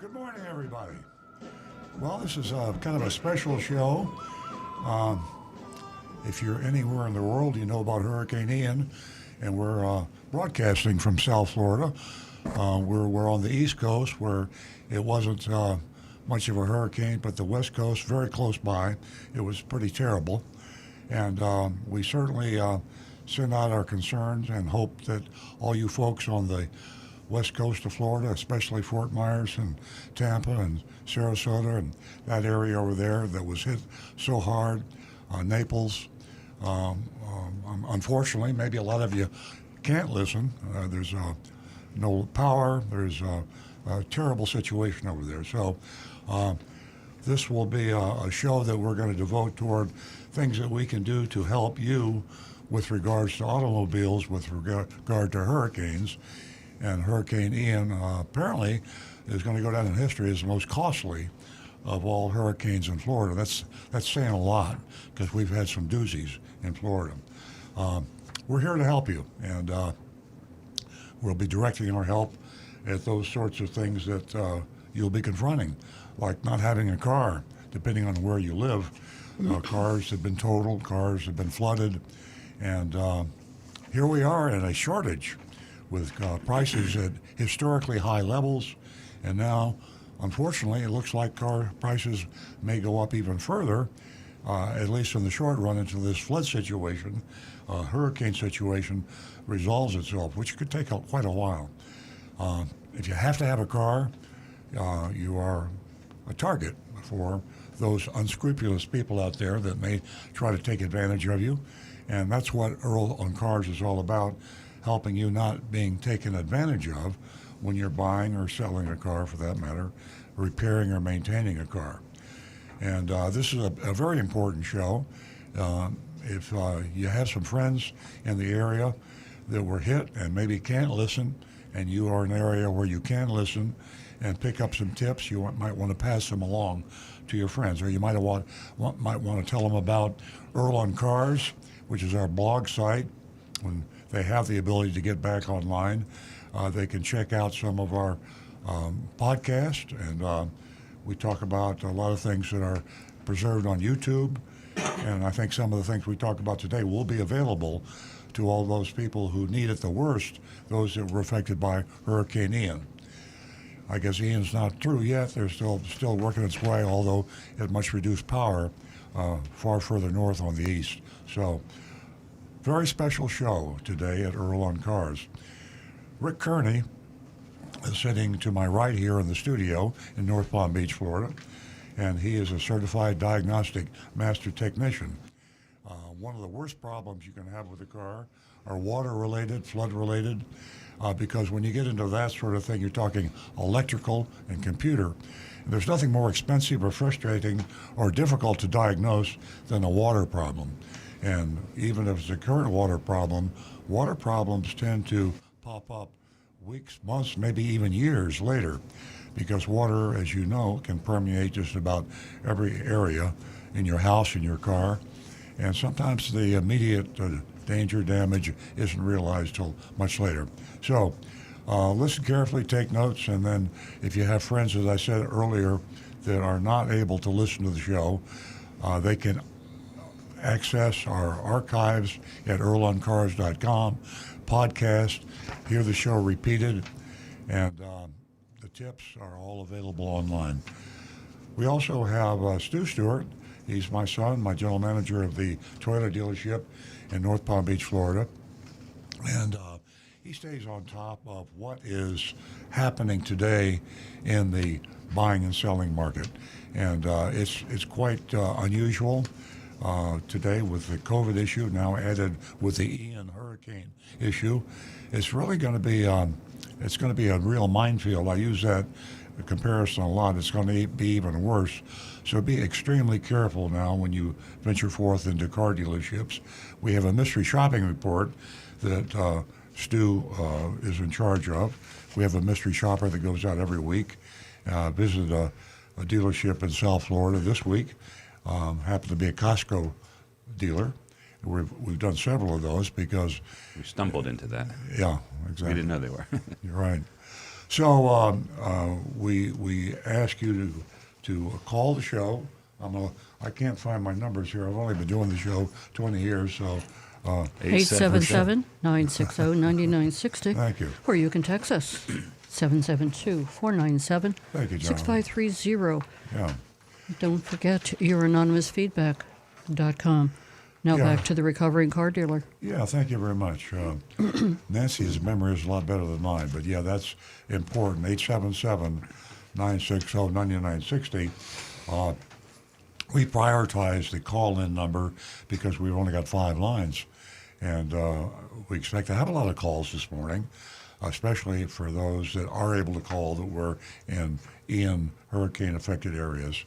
Good morning, everybody. Well, this is kind of a special show. Um, if you're anywhere in the world, you know about Hurricane Ian, and we're broadcasting from South Florida. We're on the East Coast where it wasn't much of a hurricane, but the West Coast, very close by, it was pretty terrible. And we certainly send out our concerns and hope that all you folks on the west coast of Florida, especially Fort Myers and Tampa and Sarasota and that area over there that was hit so hard, Naples. Unfortunately, maybe a lot of you can't listen. There's no power. There's a terrible situation over there. So this will be a show that we're going to devote toward things that we can do to help you with regards to automobiles, with regard to hurricanes. And Hurricane Ian apparently is going to go down in history as the most costly of all hurricanes in Florida. That's saying a lot because we've had some doozies in Florida. We're here to help you, and we'll be directing our help at those sorts of things that you'll be confronting, like not having a car, depending on where you live. Cars have been totaled, cars have been flooded, and here we are in a shortage with prices at historically high levels, and now, unfortunately, it looks like car prices may go up even further, at least in the short run, until this flood situation, hurricane situation, resolves itself, which could take quite a while. If you have to have a car, you are a target for those unscrupulous people out there that may try to take advantage of you, and that's what Earl on Cars is all about, helping you not being taken advantage of when you're buying or selling a car, for that matter, repairing or maintaining a car. And this is a very important show. If you have some friends in the area that were hit and maybe can't listen, and you are in an area where you can listen and pick up some tips, you might want to pass them along to your friends. Or you might want to tell them about Earl on Cars, which is our blog site. When they have the ability to get back online, they can check out some of our podcasts, and we talk about a lot of things that are preserved on YouTube, and I think some of the things we talk about today will be available to all those people who need it the worst, those that were affected by Hurricane Ian. I guess Ian's not through yet. They're still working its way, although at much reduced power, far further north on the east. So, very special show today at Earl on Cars. Rick Kearney is sitting to my right here in the studio in North Palm Beach, Florida, and he is a certified diagnostic master technician. One of the worst problems you can have with a car are water-related, flood-related, because when you get into that sort of thing, you're talking electrical and computer. And there's nothing more expensive or frustrating or difficult to diagnose than a water problem. And even if it's a current water problem, water problems tend to pop up weeks, months, maybe even years later, because water, as you know, can permeate just about every area in your house, in your car, and sometimes the immediate danger, damage isn't realized till much later. So listen carefully, take notes, and then if you have friends, as I said earlier, that are not able to listen to the show, they can access our archives at earloncars.com, podcast, hear the show repeated, and the tips are all available online. We also have Stu Stewart. He's my son, my general manager of the Toyota dealership in North Palm Beach, Florida. And he stays on top of what is happening today in the buying and selling market. And it's quite unusual today with the COVID issue, now added with the Ian hurricane issue. It's really going to be a real minefield. I use that comparison a lot. It's going to be even worse. So be extremely careful now when you venture forth into car dealerships. We have a mystery shopping report that Stu is in charge of. We have a mystery shopper that goes out every week. Visited a dealership in South Florida this week. Happened to be a Costco dealer. We've done several of those because we stumbled into that. Yeah, exactly. We didn't know they were. You're right. So we ask you to call the show. I can't find my numbers here. I've only been doing the show 20 years, so 877-960-9960. Thank you. Or you can text us, 772-497-6530. Thank you, John. Yeah. Don't forget youranonymousfeedback.com. Now Yeah. back to the recovering car dealer. Yeah, thank you very much. Nancy's memory is a lot better than mine, but yeah, that's important. 877-960-9960. We prioritize the call-in number because we've only got 5 lines, and we expect to have a lot of calls this morning, especially for those that are able to call that were in Ian hurricane-affected areas.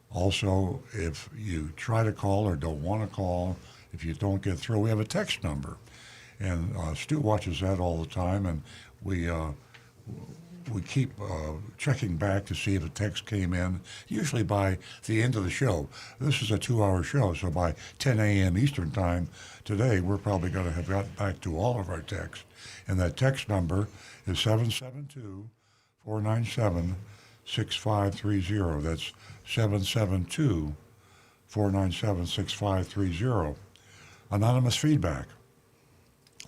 Also, if you try to call or don't want to call, if you don't get through, we have a text number. And Stu watches that all the time, and we keep checking back to see if a text came in, usually by the end of the show. This is a 2-hour show, so by 10 a.m. Eastern Time today, we're probably going to have gotten back to all of our texts. And that text number is 772-497-6530. That's 772-497-6530. Anonymous feedback.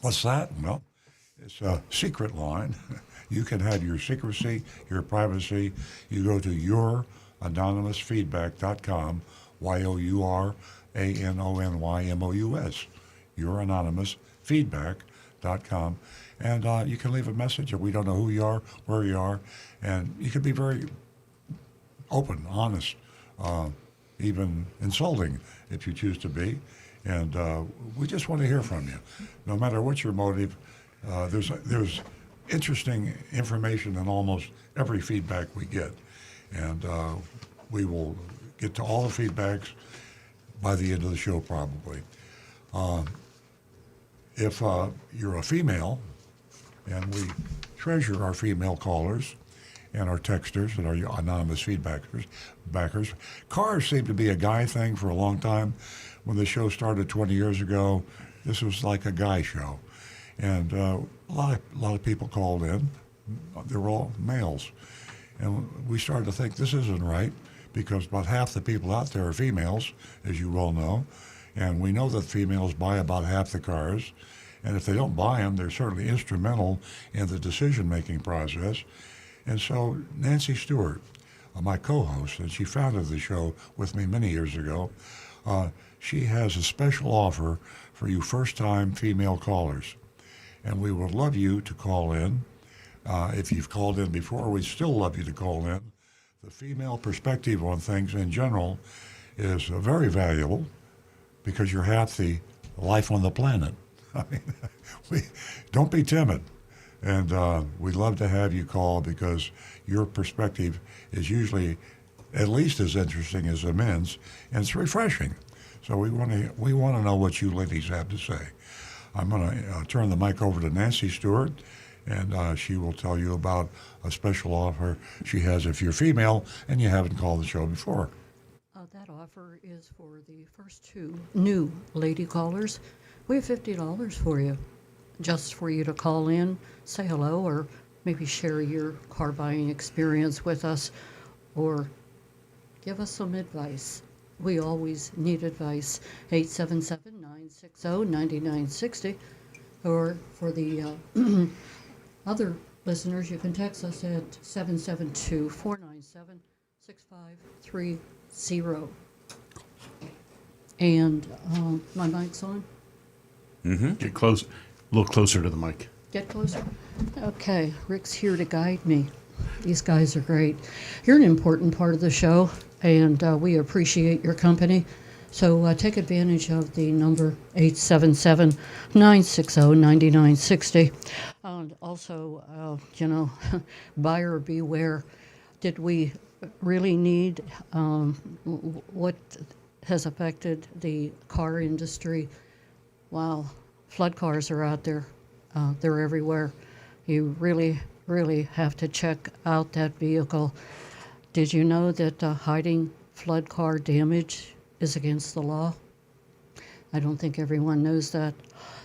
What's that? Well, it's a secret line. You can have your secrecy, your privacy. You go to youranonymousfeedback.com, youranonymous, youranonymousfeedback.com. And you can leave a message. We don't know who you are, where you are, and you can be very open, honest, even insulting if you choose to be. And we just want to hear from you. No matter what your motive, there's interesting information in almost every feedback we get. And we will get to all the feedbacks by the end of the show probably. If you're a female, and we treasure our female callers and our texters and our anonymous backers. Cars seem to be a guy thing for a long time. When the show started 20 years ago, this was like a guy show. And a lot of people called in. They were all males. And we started to think this isn't right because about half the people out there are females, as you well know. And we know that females buy about half the cars. And if they don't buy them, they're certainly instrumental in the decision-making process. And so Nancy Stewart, my co-host, and she founded the show with me many years ago, she has a special offer for you first-time female callers. And we would love you to call in. If you've called in before, we'd still love you to call in. The female perspective on things in general is very valuable because you're half the life on the planet. I mean, don't be timid. And we'd love to have you call because your perspective is usually at least as interesting as the men's, and it's refreshing. So we want to know what you ladies have to say. I'm going to turn the mic over to Nancy Stewart, and she will tell you about a special offer she has if you're female and you haven't called the show before. That offer is for the first 2 new lady callers. We have $50 for you, just for you to call in, say hello, or maybe share your car buying experience with us, or give us some advice. We always need advice. 877-960-9960. Or for the other listeners, you can text us at 772-497-6530. And my mic's on? Mm-hmm. Get close, a little closer to the mic. Get closer? Okay, Rick's here to guide me. These guys are great. You're an important part of the show, and we appreciate your company. So take advantage of the number 877-960-9960. And also, buyer beware. Did we really need what has affected the car industry? Wow, flood cars are out there. They're everywhere. You really, really have to check out that vehicle. Did you know that hiding flood car damage is against the law? I don't think everyone knows that.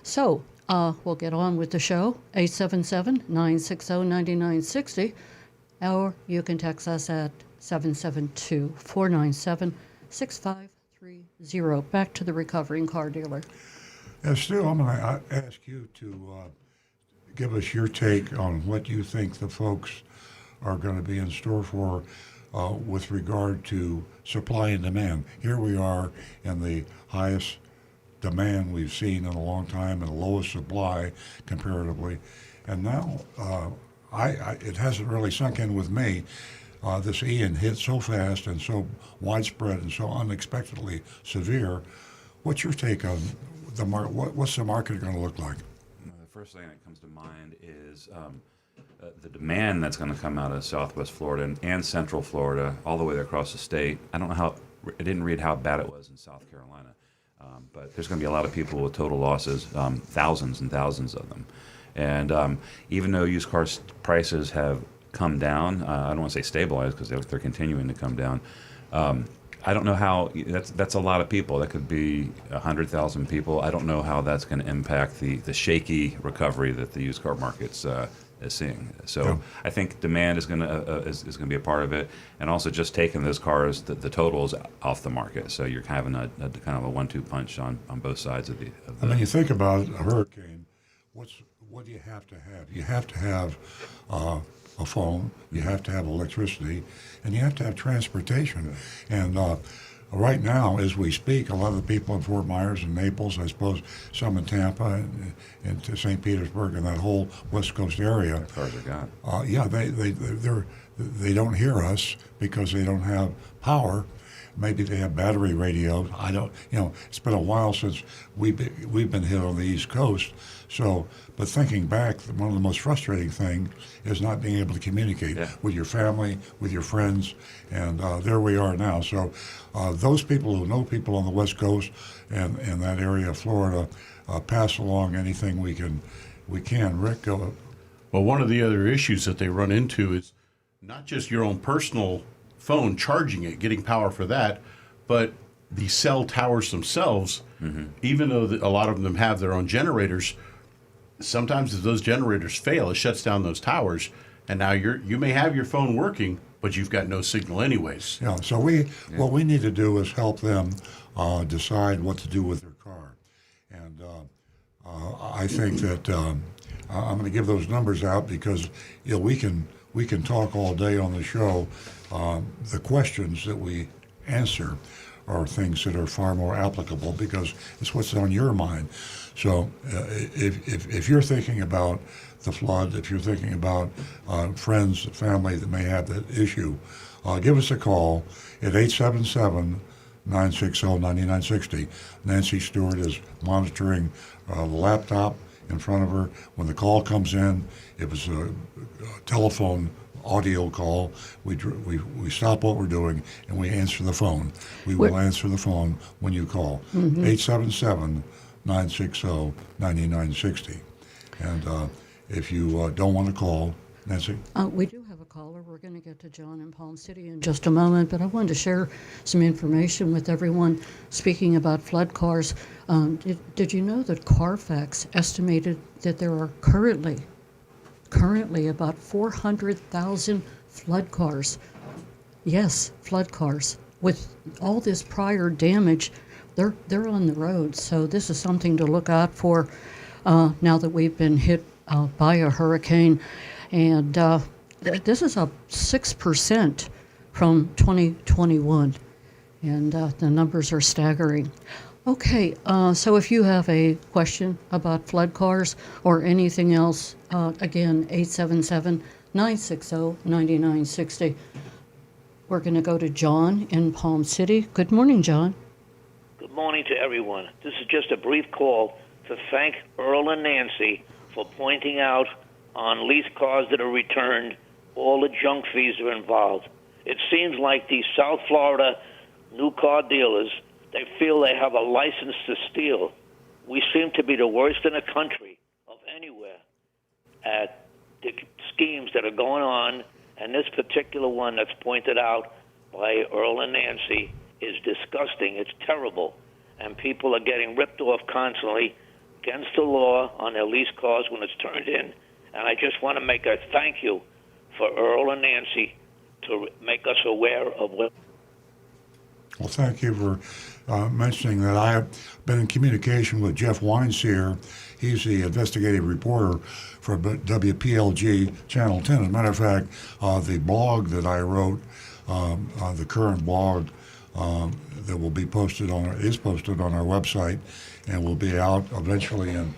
So, We'll get on with the show, 877-960-9960, or you can text us at 772-497-6530. Back to the recovering car dealer. Stu, I'm going to ask you to give us your take on what you think the folks are going to be in store for with regard to supply and demand. Here we are in the highest demand we've seen in a long time and the lowest supply comparatively. And now it hasn't really sunk in with me. This Ian hit so fast and so widespread and so unexpectedly severe. What's your take on the market? What's the market going to look like? The first thing that comes to mind is the demand that's going to come out of Southwest Florida and Central Florida, all the way across the state. I don't know how. I didn't read how bad it was in South Carolina, but there's going to be a lot of people with total losses, thousands and thousands of them. And even though used car prices have come down, I don't want to say stabilized because they're continuing to come down. I don't know how. That's a lot of people. That could be 100,000 people. I don't know how that's going to impact the shaky recovery that the used car market's is seeing. So Yeah. I think demand is going to be a part of it, and also just taking those cars, the totals off the market. So you're having a kind of a 1-2 punch on both sides of the. I mean, you think about a hurricane. What do you have to have? You have to have a phone. You have to have electricity, and you have to have transportation. And right now, as we speak, a lot of the people in Fort Myers and Naples, I suppose some in Tampa and to St. Petersburg and that whole West Coast area. Cars are gone. Yeah, they don't hear us because they don't have power. Maybe they have battery radios. I don't. It's been a while since we've been hit on the East Coast. So, but thinking back, one of the most frustrating things is not being able to communicate with your family, with your friends, and there we are now. So, those people who know people on the West Coast and that area of Florida, pass along anything we can. Rick, go. Well, one of the other issues that they run into is not just your own personal phone charging it, getting power for that, but the cell towers themselves, even though a lot of them have their own generators, sometimes if those generators fail, it shuts down those towers, and now you may have your phone working, but you've got no signal anyways. Yeah, so what we need to do is help them decide what to do with their car. And I think that I'm going to give those numbers out because we can talk all day on the show. The questions that we answer are things that are far more applicable because it's what's on your mind. So if you're thinking about the flood, if you're thinking about friends, family that may have that issue, give us a call at 877-960-9960. Nancy Stewart is monitoring the laptop in front of her. When the call comes in, if it's a telephone audio call, we stop what we're doing and we answer the phone. We will answer the phone when you call. 877-960-9960. And if you don't want to call, Nancy? We do have a caller. We're going to get to John in Palm City in just a moment, but I wanted to share some information with everyone. Speaking about flood cars, did you know that Carfax estimated that there are currently about 400,000 flood cars? Yes, flood cars. With all this prior damage, they're on the road. So this is something to look out for now that we've been hit by a hurricane. And this is up 6% from 2021. And the numbers are staggering. Okay, so if you have a question about flood cars or anything else, again, 877-960-9960. We're going to go to John in Palm City. Good morning, John. Good morning to everyone. This is just a brief call to thank Earl and Nancy for pointing out on leased cars that are returned all the junk fees are involved. It seems like these South Florida new car dealers, they feel they have a license to steal. We seem to be the worst in the country of anywhere at the schemes that are going on, and this particular one that's pointed out by Earl and Nancy is disgusting. It's terrible, and people are getting ripped off constantly. against the law on their leased cars when it's turned in. And I just want to make a thank you for Earl and Nancy to make us aware of what. Well, thank you for mentioning that. I have been in communication with Jeff Weinseer. He's the investigative reporter for WPLG Channel 10. As a matter of fact, the blog that I wrote, the current blog that will be posted is posted on our website and will be out eventually in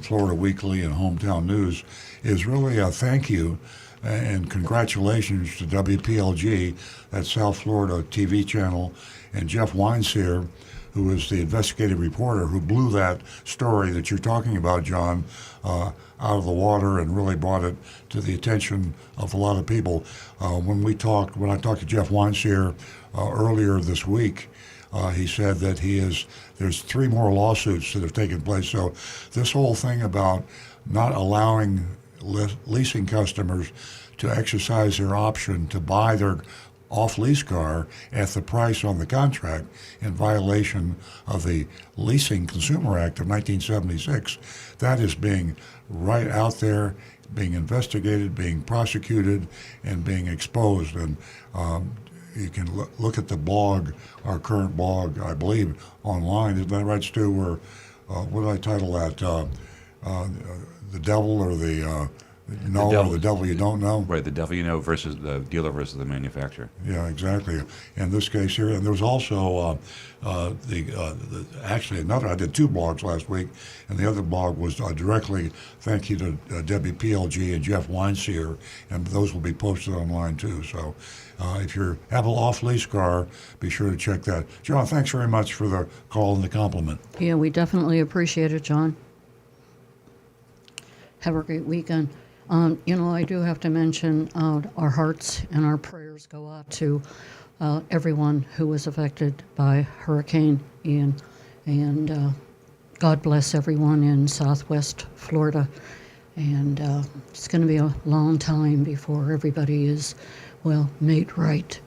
Florida Weekly and Hometown News, is really a thank you and congratulations to WPLG, that South Florida TV channel, and Jeff Weinseer, who is the investigative reporter who blew that story that you're talking about, John, out of the water and really brought it to the attention of a lot of people. When I talked to Jeff Weinseer earlier this week, he said that there's 3 more lawsuits that have taken place. So this whole thing about not allowing leasing customers to exercise their option to buy their off-lease car at the price on the contract in violation of the Leasing Consumer Act of 1976, that is being right out there, being investigated, being prosecuted, and being exposed. And you can look at the blog, our current blog, I believe, online. Isn't that right, Stu? Where, what did I title that? The Devil or the devil you don't know? Right, the devil you know versus the dealer versus the manufacturer. Yeah, exactly. In this case here, and there was also actually another. I did 2 blogs last week, and the other blog was directly thank you to WPLG and Jeff Weinseer, and those will be posted online too. So if you have an off-lease car, be sure to check that. John, thanks very much for the call and the compliment. Yeah, we definitely appreciate it, John. Have a great weekend. I do have to mention our hearts and our prayers go out to everyone who was affected by Hurricane Ian. And God bless everyone in Southwest Florida. And it's going to be a long time before everybody is, made right.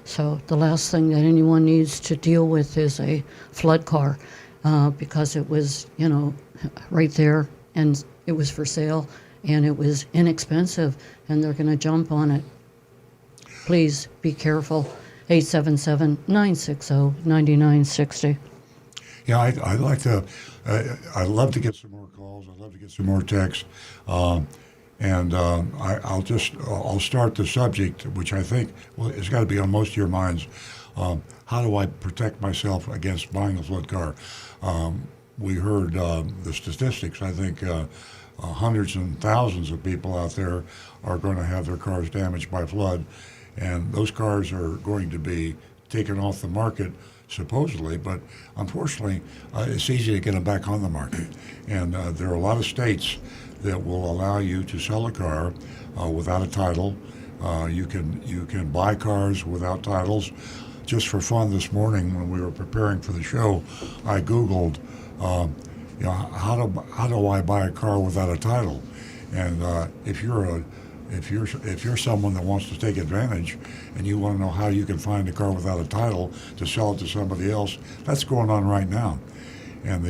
So the last thing that anyone needs to deal with is a flood car because it was, right there and it was for sale and it was inexpensive and they're going to jump on it. Please be careful. 877-960-9960. Yeah, I'd like to. I'd love to get some more calls. I'd love to get some more texts, I'll start the subject, which I think it's got to be on most of your minds. How do I protect myself against buying a flood car? We heard the statistics. I think hundreds and thousands of people out there are going to have their cars damaged by flood, and those cars are going to be taken off the market supposedly, but unfortunately it's easy to get them back on the market. And there are a lot of states that will allow you to sell a car without a title. You can buy cars without titles. Just for fun this morning when we were preparing for the show, I Googled how do I buy a car without a title? And if you're someone that wants to take advantage and you want to know how you can find a car without a title to sell it to somebody else, that's going on right now. And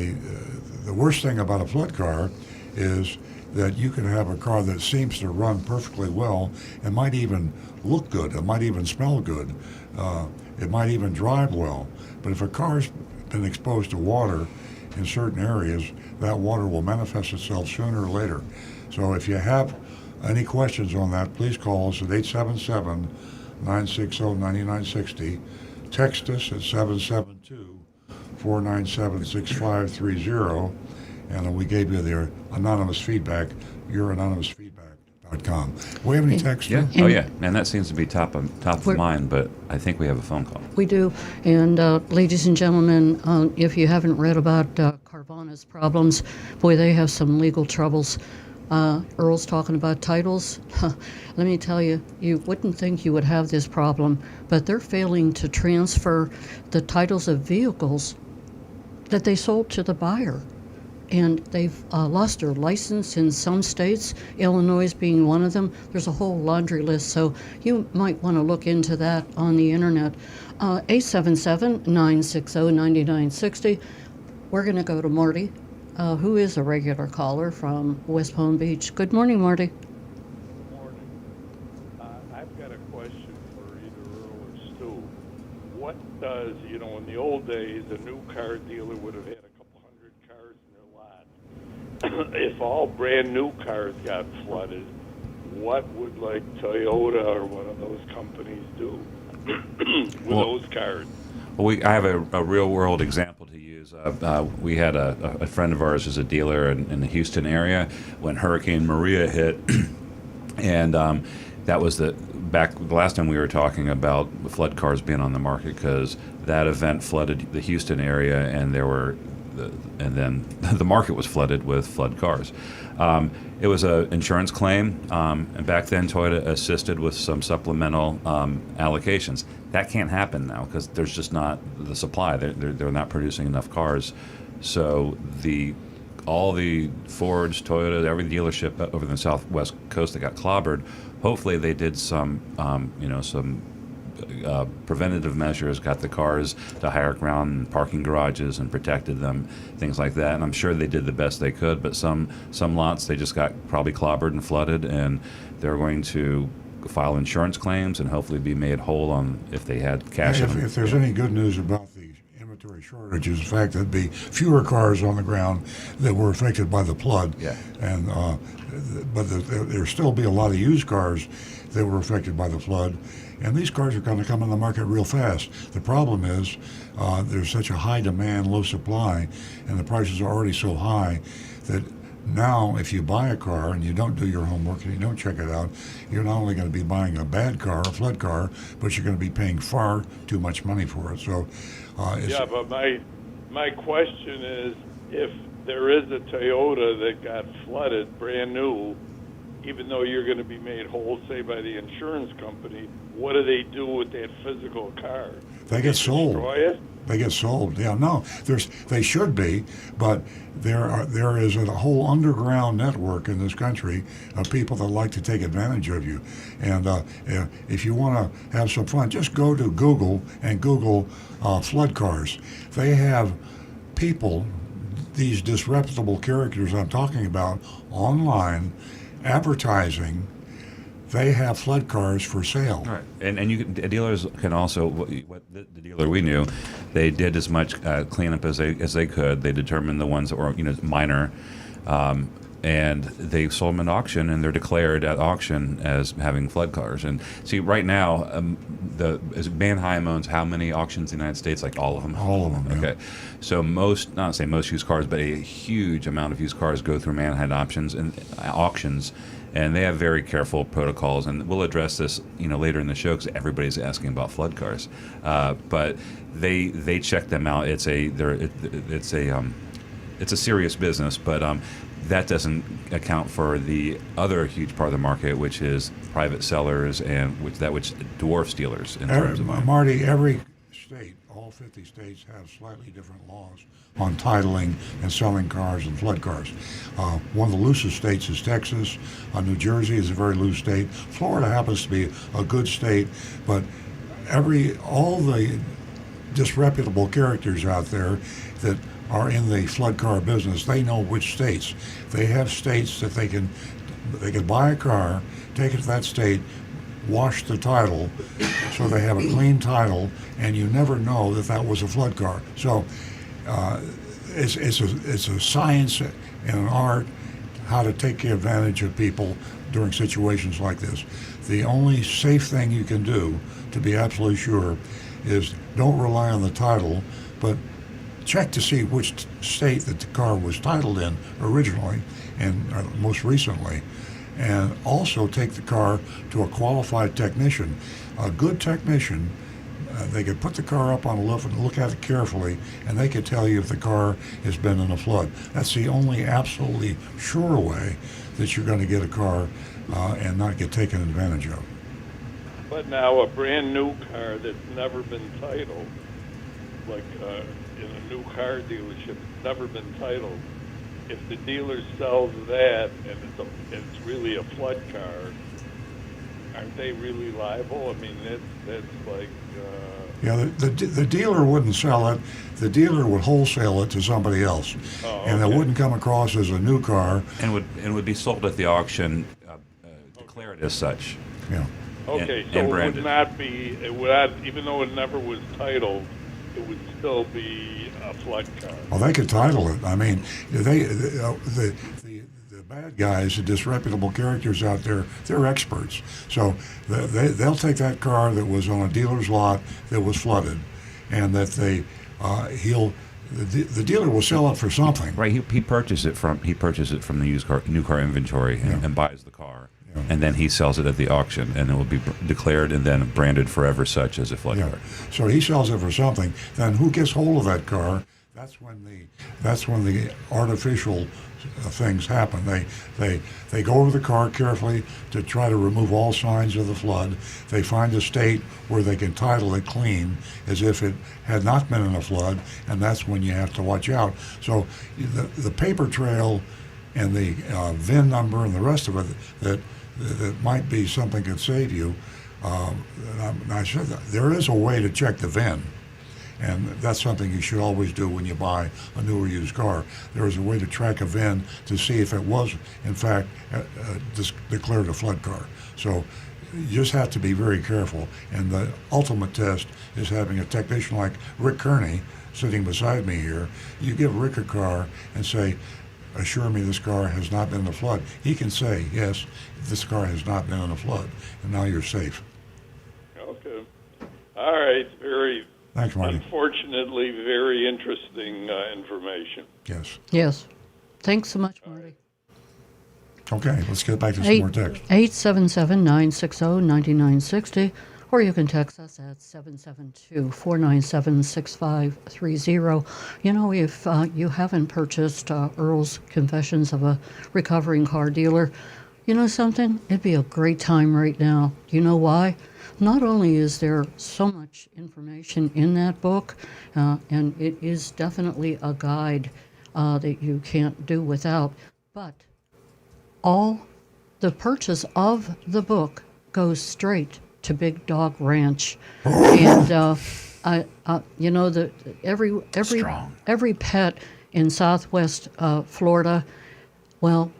the worst thing about a flood car is that you can have a car that seems to run perfectly well and might even look good, it might even smell good, it might even drive well. But if a car's been exposed to water in certain areas, that water will manifest itself sooner or later. So if you have any questions on that, please call us at 877-960-9960. Text us at 772-497-6530. And we gave you their anonymous feedback, youranonymousfeedback.com. We have any text? Yeah. Oh, yeah. And that seems to be top of mind, but I think we have a phone call. We do. And ladies and gentlemen, if you haven't read about Carvana's problems, boy, they have some legal troubles. Earl's talking about titles. Let me tell you, you wouldn't think you would have this problem, but they're failing to transfer the titles of vehicles that they sold to the buyer. And they've lost their license in some states, Illinois being one of them. There's a whole laundry list, so you might want to look into that on the internet. 877-960-9960. We're going to go to Marty, who is a regular caller from West Palm Beach. Good morning, Marty. Morning. I've got a question for either Earl or Stu. What does, in the old days, a new car dealer would have had a couple hundred cars in their lot. If all brand new cars got flooded, what would like Toyota or one of those companies do with those cars? Well, I have a real world example to use. We had a friend of ours who's a dealer in the Houston area when Hurricane Maria hit, and that was the last time we were talking about flood cars being on the market, because that event flooded the Houston area, and then the market was flooded with flood cars. It was an insurance claim, and back then Toyota assisted with some supplemental allocations. That can't happen now because there's just not the supply. They're not producing enough cars. So all the Fords, Toyota, every dealership over the southwest coast that got clobbered, hopefully they did some preventative measures, got the cars to higher ground and parking garages and protected them, things like that. And I'm sure they did the best they could, but some lots, they just got probably clobbered and flooded, and they're going to file insurance claims and hopefully be made whole on if they had cash. If there's any good news about the inventory shortages, in fact, there'd be fewer cars on the ground that were affected by the flood. Yeah. And but there'll still be a lot of used cars that were affected by the flood. And these cars are going to come on the market real fast. The problem is there's such a high demand, low supply, and the prices are already so high that now if you buy a car and you don't do your homework and you don't check it out, you're not only going to be buying a bad car, a flood car, but you're going to be paying far too much money for it. So, Yeah, but my question is, if there is a Toyota that got flooded brand new, even though you're going to be made whole, say, by the insurance company, what do they do with that physical car? they get sold. Destroy it? They get sold. Yeah, no, they should be, but there is a whole underground network in this country of people that like to take advantage of you. And if you want to have some fun, just go to Google and Google flood cars. They have people, these disreputable characters I'm talking about, online advertising. They have flood cars for sale. Right, and dealers can also, what the dealer we knew, they did as much cleanup as they could. They determined the ones that were minor, and they sold them at auction, and they're declared at auction as having flood cars. And see, right now, Manheim owns how many auctions in the United States? Like all of them. All of them. Yeah. Okay, so most used cars, but a huge amount of used cars go through Manheim auctions. And they have very careful protocols, and we'll address this, later in the show because everybody's asking about flood cars. But they check them out. It's a serious business, but that doesn't account for the other huge part of the market, which is private sellers and which dwarfs dealers in terms of money. Marty, every state, all 50 states, have slightly different laws on titling and selling cars and flood cars. One of the loosest states is Texas. New Jersey is a very loose state. Florida happens to be a good state, but all the disreputable characters out there that are in the flood car business, they know which states. They have states that they can buy a car, take it to that state, wash the title, so they have a clean title, and you never know that was a flood car. So it's a science and an art how to take advantage of people during situations like this. The only safe thing you can do, to be absolutely sure, is don't rely on the title, but check to see which state that the car was titled in originally and most recently, and also take the car to a qualified technician. A good technician, they could put the car up on a lift and look at it carefully, and they could tell you if the car has been in a flood. That's the only absolutely sure way that you're going to get a car and not get taken advantage of. But now a brand new car that's never been titled, like in a new car dealership, it's never been titled. If the dealer sells that and it's really a flood car, aren't they really liable? I mean, that's like. Yeah, the dealer wouldn't sell it. The dealer would wholesale it to somebody else, Oh, and it okay. wouldn't come across as a new car. And would be sold at the auction, declared as such. Yeah. Okay, and so it would branded. not be. It would not, even though it never was titled, it would still be a flood car. Well, they could title it. I mean, the bad guys, the disreputable characters out there, they're experts. So they'll take that car that was on a dealer's lot that was flooded, and that the dealer will sell it for something. Right, he purchased it from the new car inventory and buys the car, and then he sells it at the auction, and it will be declared and then branded forever such as a flood Yeah. car. So he sells it for something. Then who gets hold of that car? That's when the artificial things happen. They go over the car carefully to try to remove all signs of the flood. They find a state where they can title it clean, as if it had not been in a flood, and that's when you have to watch out. So the paper trail and the VIN number and the rest of it that might be something that could save you. And I said that there is a way to check the VIN. And that's something you should always do when you buy a new or used car. There is a way to track a VIN to see if it was, in fact, declared a flood car. So you just have to be very careful. And the ultimate test is having a technician like Rick Kearney sitting beside me here. You give Rick a car and say, assure me this car has not been in a flood. He can say, yes, this car has not been in a flood. And now you're safe. Okay. All right. Very. Thanks, Marty. Unfortunately, very interesting information. Yes. Yes. Thanks so much, Marty. Okay, let's get back to some more text. 877-960-9960, or you can text us at 772-497-6530. You know, if you haven't purchased Earl's Confessions of a Recovering Car Dealer, you know something? It'd be a great time right now. Do you know why? Not only is there so much information in that book, and it is definitely a guide that you can't do without, but all the purchase of the book goes straight to Big Dog Ranch, and you know, Strong. every pet in Southwest Florida, well,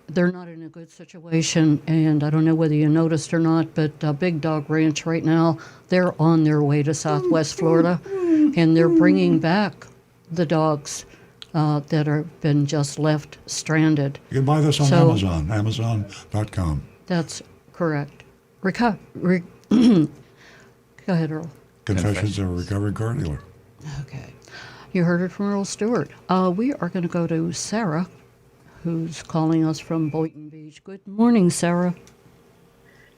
they're not in a good situation, and I don't know whether you noticed or not, but Big Dog Ranch right now, they're on their way to Southwest Florida, and they're bringing back the dogs that have been just left stranded. You can buy this on So- Amazon, Amazon.com. That's correct. Go ahead, Earl. Confessions of a Recovering Car Dealer. Okay. You heard it from Earl Stewart. We are going to go to Sarah, who's calling us from Boynton Beach. Good morning, Sarah.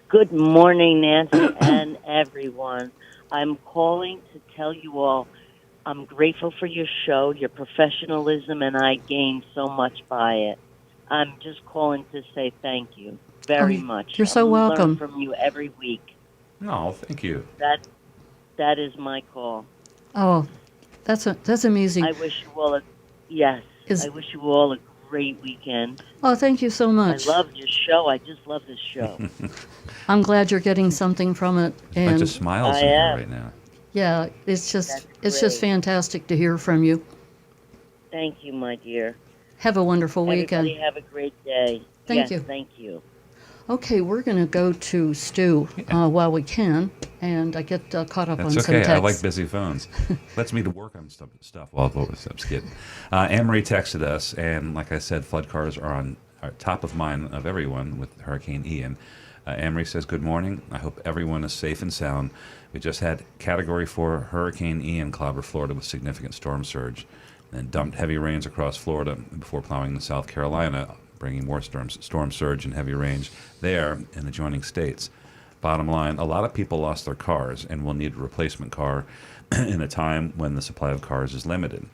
Good morning, Nancy and everyone. I'm calling to tell you all I'm grateful for your show, your professionalism, and I gained so much by it. I'm just calling to say thank you very much. You're so I welcome. learn from you every week. Oh, thank you. That is my call. Oh, that's amazing. I wish you all I wish you all a great weekend. Oh, thank you so I much. love your show. I just love this show. I'm glad you're getting something from it. Bunch And of smiles I in here am. right now. yeah, it's just That's great. fantastic to hear from you. Thank you, my dear. Have a wonderful weekend. Everybody have a great day. Thank Yes, you. Thank you. Okay, we're going to go to Stu while we can, and I get caught up on That's some okay. texts. I like busy phones. Lets me to work on stuff while I'm just kidding. Anne-Marie texted us, and like I said, flood cars are top of mind of everyone with Hurricane Ian. Anne-Marie says, good morning. I hope everyone is safe and sound. We just had Category 4 Hurricane Ian clobber Florida with significant storm surge, and dumped heavy rains across Florida before plowing to South Carolina, bringing more storm surge and heavy rains there in adjoining states. Bottom line, a lot of people lost their cars and will need a replacement car in a time when the supply of cars is limited.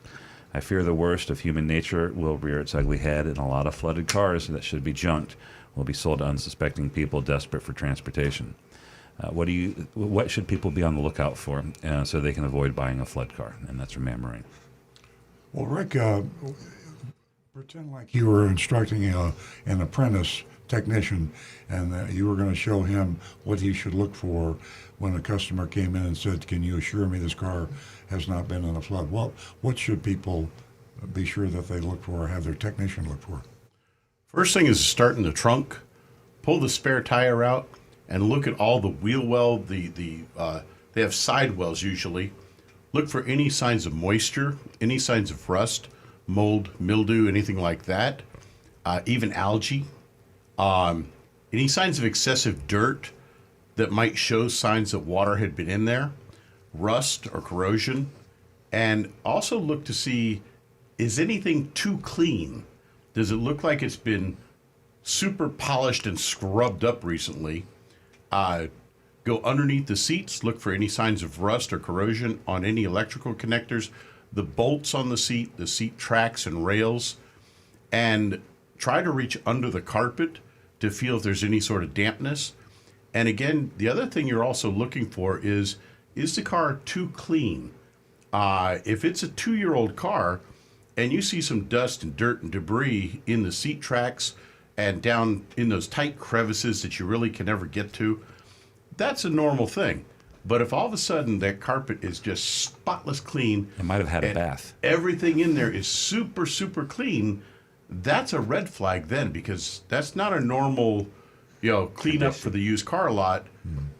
I fear the worst of human nature will rear its ugly head, and a lot of flooded cars that should be junked will be sold to unsuspecting people desperate for transportation. What should people be on the lookout for so they can avoid buying a flood car? And that's from Anne-Marie. Well, Rick, pretend like you were instructing an apprentice technician, and you were going to show him what he should look for when a customer came in and said, "Can you assure me this car has not been in a flood?" Well, what should people be sure that they look for or have their technician look for? First thing is start in the trunk, pull the spare tire out, and look at all the wheel well. They have side wells usually. Look for any signs of moisture, any signs of rust, mold, mildew, anything like that. Even algae. Any signs of excessive dirt that might show signs that water had been in there, rust or corrosion. And also look to see, is anything too clean? Does it look like it's been super polished and scrubbed up recently? Go underneath the seats, look for any signs of rust or corrosion on any electrical connectors, the bolts on the seat tracks and rails, and try to reach under the carpet to feel if there's any sort of dampness. And again, the other thing you're also looking for is the car too clean? If it's a 2-year-old car and you see some dust and dirt and debris in the seat tracks and down in those tight crevices that you really can never get to, that's a normal thing. But if all of a sudden that carpet is just spotless clean, It might have had a and bath. everything in there is super, super clean, that's a red flag then, because that's not a normal, cleanup for the used car lot.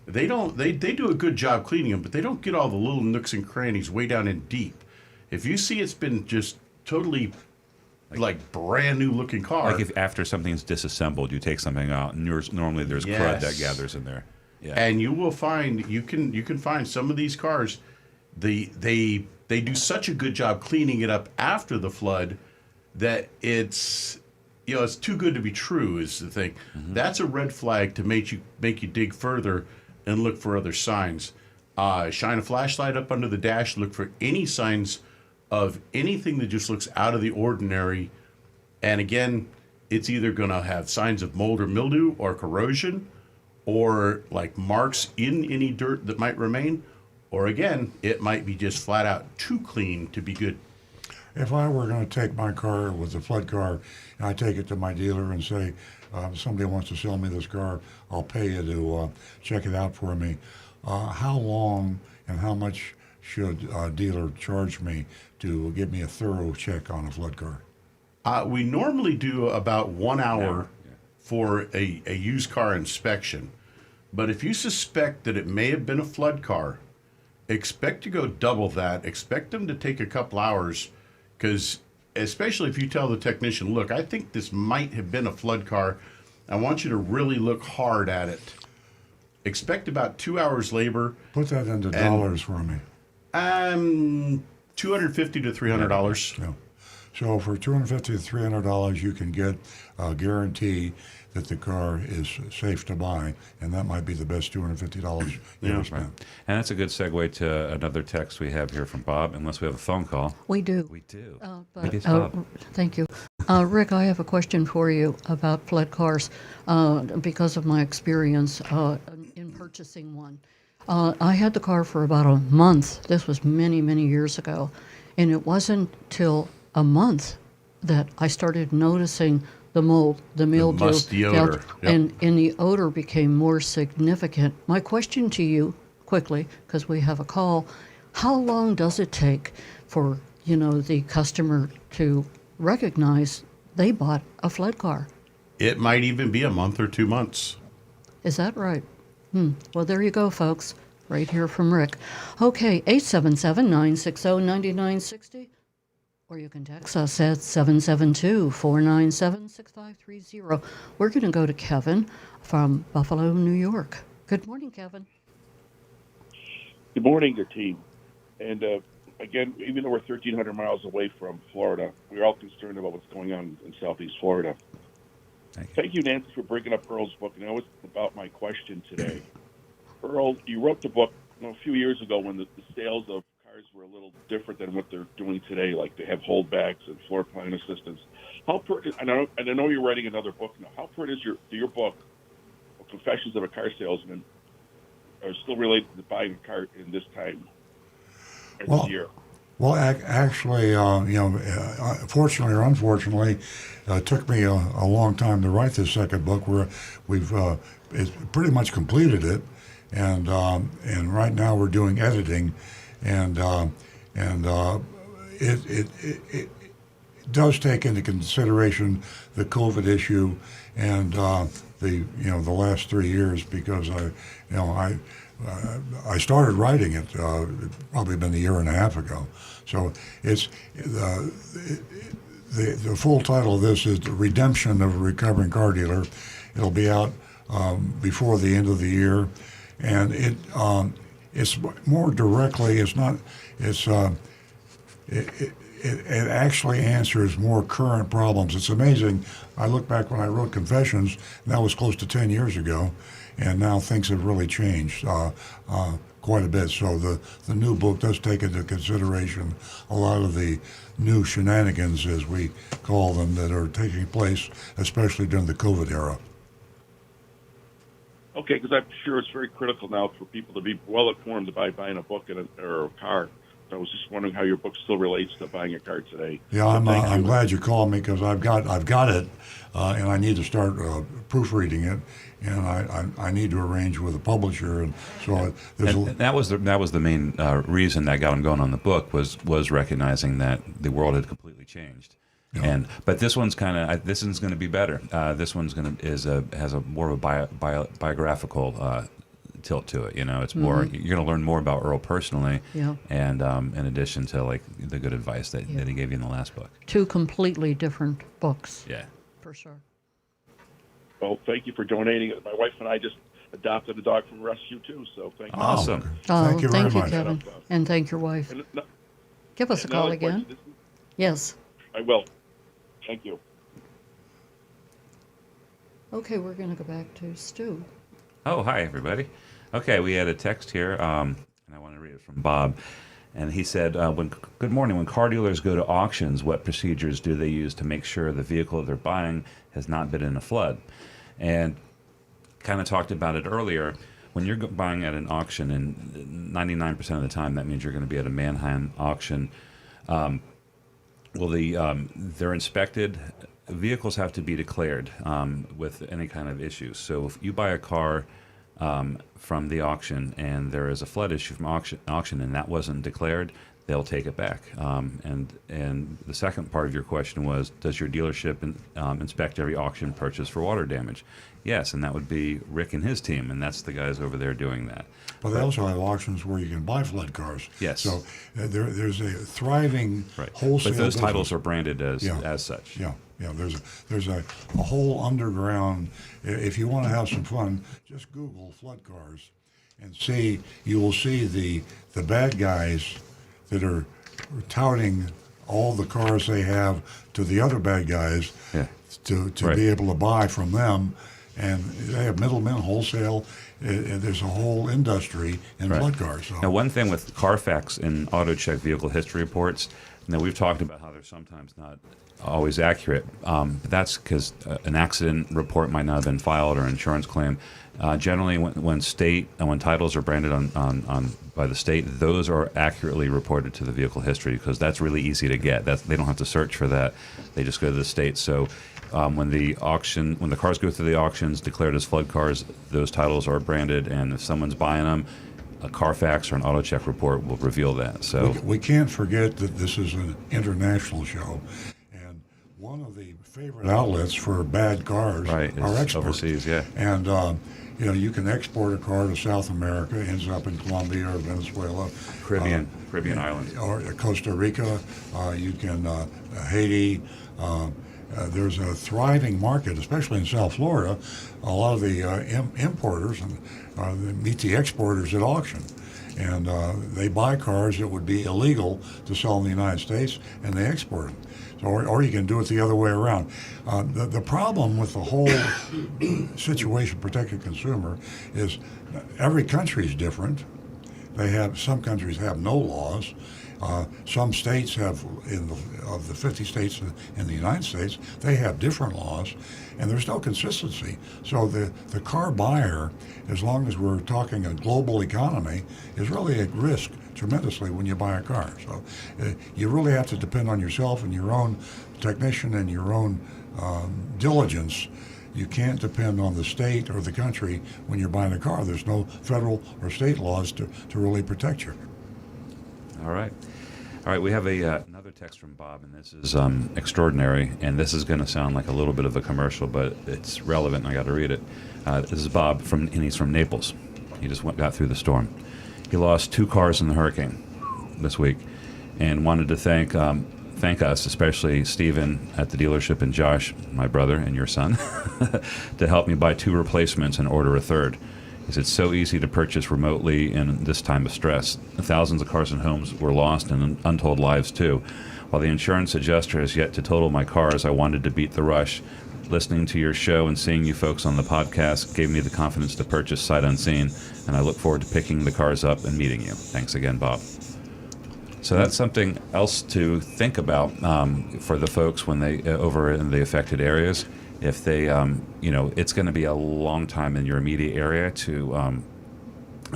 They do a good job cleaning them, but they don't get all the little nooks and crannies way down in deep. If you see it's been just totally like brand new looking car. Like if after something's disassembled, you take something out, and normally there's crud that gathers in there. Yeah. And you will find you can find some of these cars, they do such a good job cleaning it up after the flood that it's too good to be true is the thing. Mm-hmm. That's a red flag to make you dig further and look for other signs. Shine a flashlight up under the dash, look for any signs of anything that just looks out of the ordinary. And again, it's either going to have signs of mold or mildew or corrosion, or like marks in any dirt that might remain, or again, it might be just flat out too clean to be good. If I were going to take my car with a flood car, and I take it to my dealer and say, somebody wants to sell me this car, I'll pay you to check it out for me. How long and how much should a dealer charge me to give me a thorough check on a flood car? We normally do about 1 hour for a used car inspection. But if you suspect that it may have been a flood car, expect to go double that. Expect them to take a couple hours, because especially if you tell the technician, look, I think this might have been a flood car, I want you to really look hard at it. Expect about 2 hours labor. Put that into dollars for me. $250 to $300. Yeah. So for $250 to $300, you can get a guarantee that the car is safe to buy, and that might be the best $250 you ever spent. And that's a good segue to another text we have here from Bob, unless we have a phone call. We do. We do. But, Yes, Bob. thank you. Rick, I have a question for you about flood cars because of my experience in purchasing one. I had the car for about a month. This was many, many years ago. And it wasn't till a month that I started noticing the mold, the mildew, musty odor. Yep. and the odor became more significant. My question to you, quickly, because we have a call, how long does it take for the customer to recognize they bought a flood car? It might even be a month or 2 months. Is that right? Well, there you go, folks. Right here from Rick. Okay, 877-960-9960. Or you can text us at 772-497-6530. We're going to go to Kevin from Buffalo, New York. Good morning, Kevin. Good morning, your team. And again, even though we're 1,300 miles away from Florida, we're all concerned about what's going on in Southeast Florida. Thank you, Nancy, for bringing up Earl's book. And that was about my question today. Earl, you wrote the book a few years ago when the sales of cars were a little different than what they're doing today, like they have holdbacks and floor plan assistance. How pertinent? I know you're writing another book now. How pertinent is your book, Confessions of a Car Salesman, are still related to buying a car in this time, this year? Well, actually, fortunately or unfortunately, it took me a long time to write this second book. We've it's pretty much completed it, and right now we're doing editing, and it does take into consideration the COVID issue and the last 3 years, because I started writing it probably been a year and a half ago. So it's the full title of this is The Redemption of a Recovering Car Dealer. It'll be out before the end of the year, and it's more directly. It's not. It actually answers more current problems. It's amazing. I look back when I wrote Confessions, and that was close to 10 years ago, and now things have really changed quite a bit. So the new book does take into consideration a lot of the new shenanigans, as we call them, that are taking place, especially during the COVID era. Okay, because I'm sure it's very critical now for people to be well informed by buying a book or a car. So I was just wondering how your book still relates to buying a car today. Yeah, I'm glad you called me, because I've got it, and I need to start proofreading it, and I need to arrange with a publisher, and so that was the main reason that got him going on the book was recognizing that the world had completely changed. Yeah. But this one's going to be better. This one's has a more of a biographical tilt to it. It's more, you're going to learn more about Earl personally, and in addition to like the good advice that he gave you in the last book. Two completely different books. Yeah, for sure. Well, thank you for donating. My wife and I just adopted a dog from rescue too, so thank you. Awesome. Thank you very much, Kevin, and thank your wife. Give us a call again. Yes. I will. Thank you. Okay, we're going to go back to Stu. Oh, hi, everybody. Okay, we had a text here, and I want to read it from Bob. And he said, good morning. When car dealers go to auctions, what procedures do they use to make sure the vehicle they're buying has not been in a flood? And kind of talked about it earlier. When you're buying at an auction, and 99% of the time that means you're going to be at a Manheim auction, they're inspected. Vehicles have to be declared with any kind of issues. So if you buy a car from the auction and there is a flood issue from auction and that wasn't declared, they'll take it back. And the second part of your question was, does your dealership inspect every auction purchase for water damage? Yes, and that would be Rick and his team, and that's the guys over there doing that. But they also have auctions where you can buy flood cars. Yes. So there's a thriving wholesale. But those business. titles are branded as such. Yeah. Yeah, there's a whole underground. If you want to have some fun, just Google flood cars, and you will see the bad guys that are touting all the cars they have to the other bad guys to be able to buy from them, and they have middlemen, wholesale. There's a whole industry in flood cars. So. Now, one thing with Carfax and AutoCheck vehicle history reports, we've talked about how they're sometimes not always accurate, but that's because an accident report might not have been filed or an insurance claim. Generally, when titles are branded on by the state, those are accurately reported to the vehicle history, because that's really easy to get. They don't have to search for that; they just go to the state. So when the cars go through the auctions declared as flood cars, those titles are branded, and if someone's buying them, a Carfax or an AutoCheck report will reveal that. So we can't forget that this is an international show. One of the favorite outlets for bad cars are exports. Overseas, yeah. And, you can export a car to South America, ends up in Colombia or Venezuela. Caribbean islands. Or Costa Rica, you can, Haiti. There's a thriving market, especially in South Florida. A lot of the importers meet the exporters at auction. And they buy cars that would be illegal to sell in the United States, and they export them. Or you can do it the other way around. The problem with the whole situation, protecting consumer, is every country is different. Some countries have no laws. Some states have, of the 50 states in the United States, they have different laws, and there's no consistency. So the car buyer, as long as we're talking a global economy, is really at risk tremendously when you buy a car. So you really have to depend on yourself and your own technician and your own diligence. You can't depend on the state or the country when you're buying a car. There's no federal or state laws to really protect you. All right. All right, we have another text from Bob, and this is extraordinary, and this is going to sound like a little bit of a commercial, but it's relevant, and I got to read it. This is Bob, and he's from Naples. He just got through the storm. He lost 2 cars in the hurricane this week, and wanted to thank us, especially Stephen at the dealership and Josh, my brother and your son, to help me buy 2 replacements and order a third. It's so easy to purchase remotely in this time of stress. Thousands of cars and homes were lost, and untold lives too. While the insurance adjuster has yet to total my cars, I wanted to beat the rush. Listening to your show and seeing you folks on the podcast gave me the confidence to purchase sight unseen, and I look forward to picking the cars up and meeting you. Thanks again, Bob. So that's something else to think about for the folks when they over in the affected areas. If they, it's going to be a long time in your immediate area to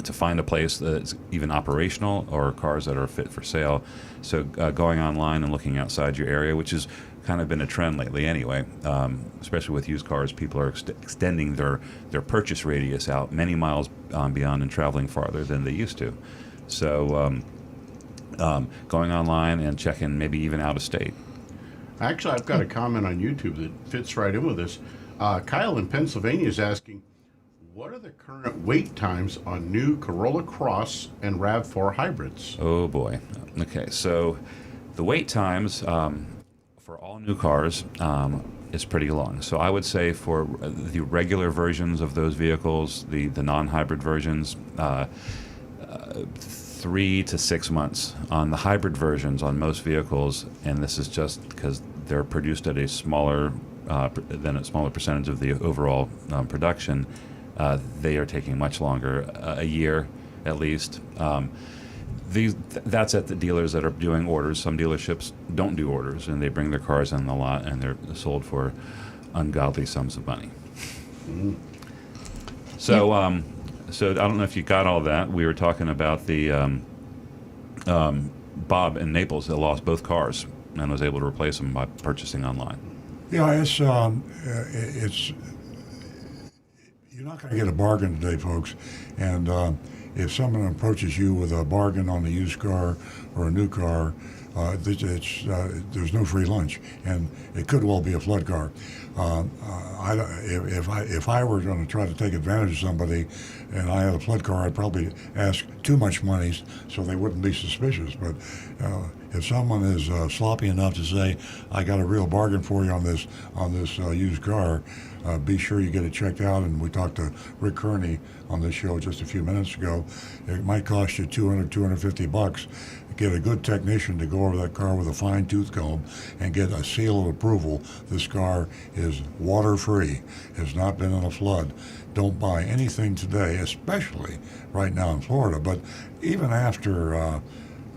find a place that's even operational or cars that are fit for sale. So going online and looking outside your area, which has kind of been a trend lately anyway, especially with used cars, people are extending their purchase radius out many miles beyond and traveling farther than they used to. So going online and checking maybe even out of state. Actually, I've got a comment on YouTube that fits right in with this. Kyle in Pennsylvania is asking, what are the current wait times on new Corolla Cross and RAV4 hybrids? Oh, boy. Okay, so the wait times for all new cars is pretty long. So I would say for the regular versions of those vehicles, the non-hybrid versions, 3 to 6 months. On the hybrid versions on most vehicles, and this is just because they're produced at a smaller percentage of the overall production, they are taking much longer, a year at least. That's at the dealers that are doing orders. Some dealerships don't do orders, and they bring their cars in the lot, and they're sold for ungodly sums of money. Mm-hmm. So, so I don't know if you got all that. We were talking about the Bob in Naples that lost both cars and was able to replace them by purchasing online. Yeah, it's you're not going to get a bargain today, folks. And if someone approaches you with a bargain on a used car or a new car, there's no free lunch, and it could well be a flood car. If I were going to try to take advantage of somebody and I had a flood car, I'd probably ask too much money so they wouldn't be suspicious. But if someone is sloppy enough to say, I got a real bargain for you on this used car, be sure you get it checked out. And we talked to Rick Kearney on this show just a few minutes ago. It might cost you $250. Get a good technician to go over that car with a fine tooth comb and get a seal of approval. This car is water-free, has not been in a flood. Don't buy anything today, especially right now in Florida. But even after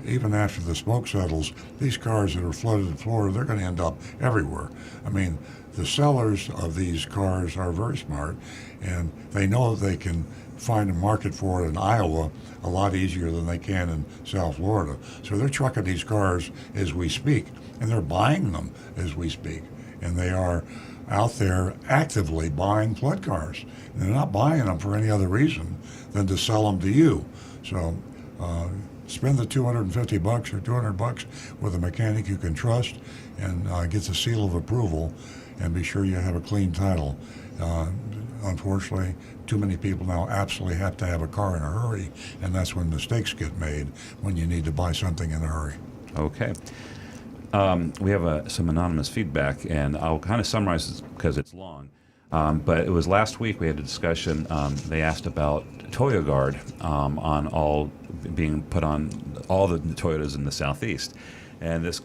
the smoke settles, these cars that are flooded in Florida, they're going to end up everywhere. I mean, the sellers of these cars are very smart, and they know they can find a market for it in Iowa a lot easier than they can in South Florida. So they're trucking these cars as we speak, and they're buying them as we speak. And they are out there actively buying flood cars. And they're not buying them for any other reason than to sell them to you. So spend the $250 or $200 with a mechanic you can trust and get the seal of approval, and be sure you have a clean title. Unfortunately, too many people now absolutely have to have a car in a hurry, and that's when mistakes get made, when you need to buy something in a hurry. Okay. We have some anonymous feedback, and I'll kind of summarize this because it's long. But it was last week we had a discussion. They asked about ToyoGuard on all being put on all the Toyotas in the Southeast. And this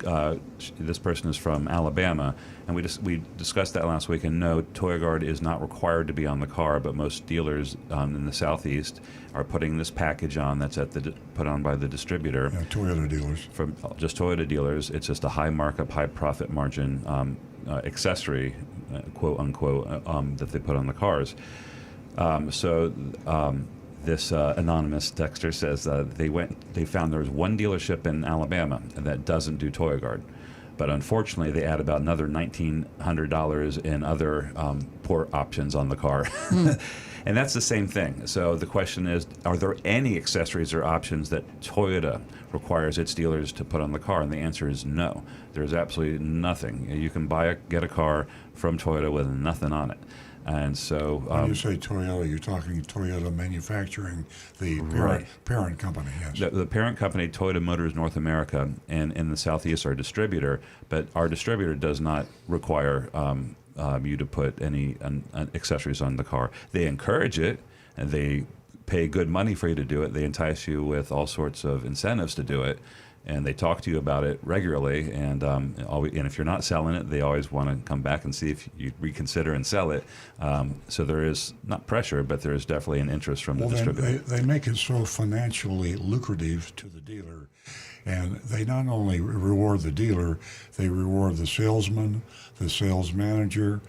person is from Alabama, and we discussed that last week. And no, ToyoGuard is not required to be on the car, but most dealers in the Southeast are putting this package on that's put on by the distributor. Yeah, Toyota dealers. From just Toyota dealers. It's just a high markup, high profit margin accessory, quote unquote, that they put on the cars. This anonymous texter says they found there was one dealership in Alabama that doesn't do ToyoGuard, but unfortunately they add about another $1,900 in other port options on the car. And that's the same thing. So the question is, are there any accessories or options that Toyota requires its dealers to put on the car? And the answer is no. There's absolutely nothing. You can get a car from Toyota with nothing on it. And so, when you say Toyota, you're talking Toyota Manufacturing, the parent company. Yes. The parent company, Toyota Motors North America, and in the Southeast, our distributor. But our distributor does not require you to put any accessories on the car. They encourage it, and they pay good money for you to do it. They entice you with all sorts of incentives to do it. And they talk to you about it regularly, and if you're not selling it, they always want to come back and see if you reconsider and sell it. So there is not pressure, but there is definitely an interest from the distributor. They make it so financially lucrative to the dealer, and they not only reward the dealer, they reward the salesman, the sales manager,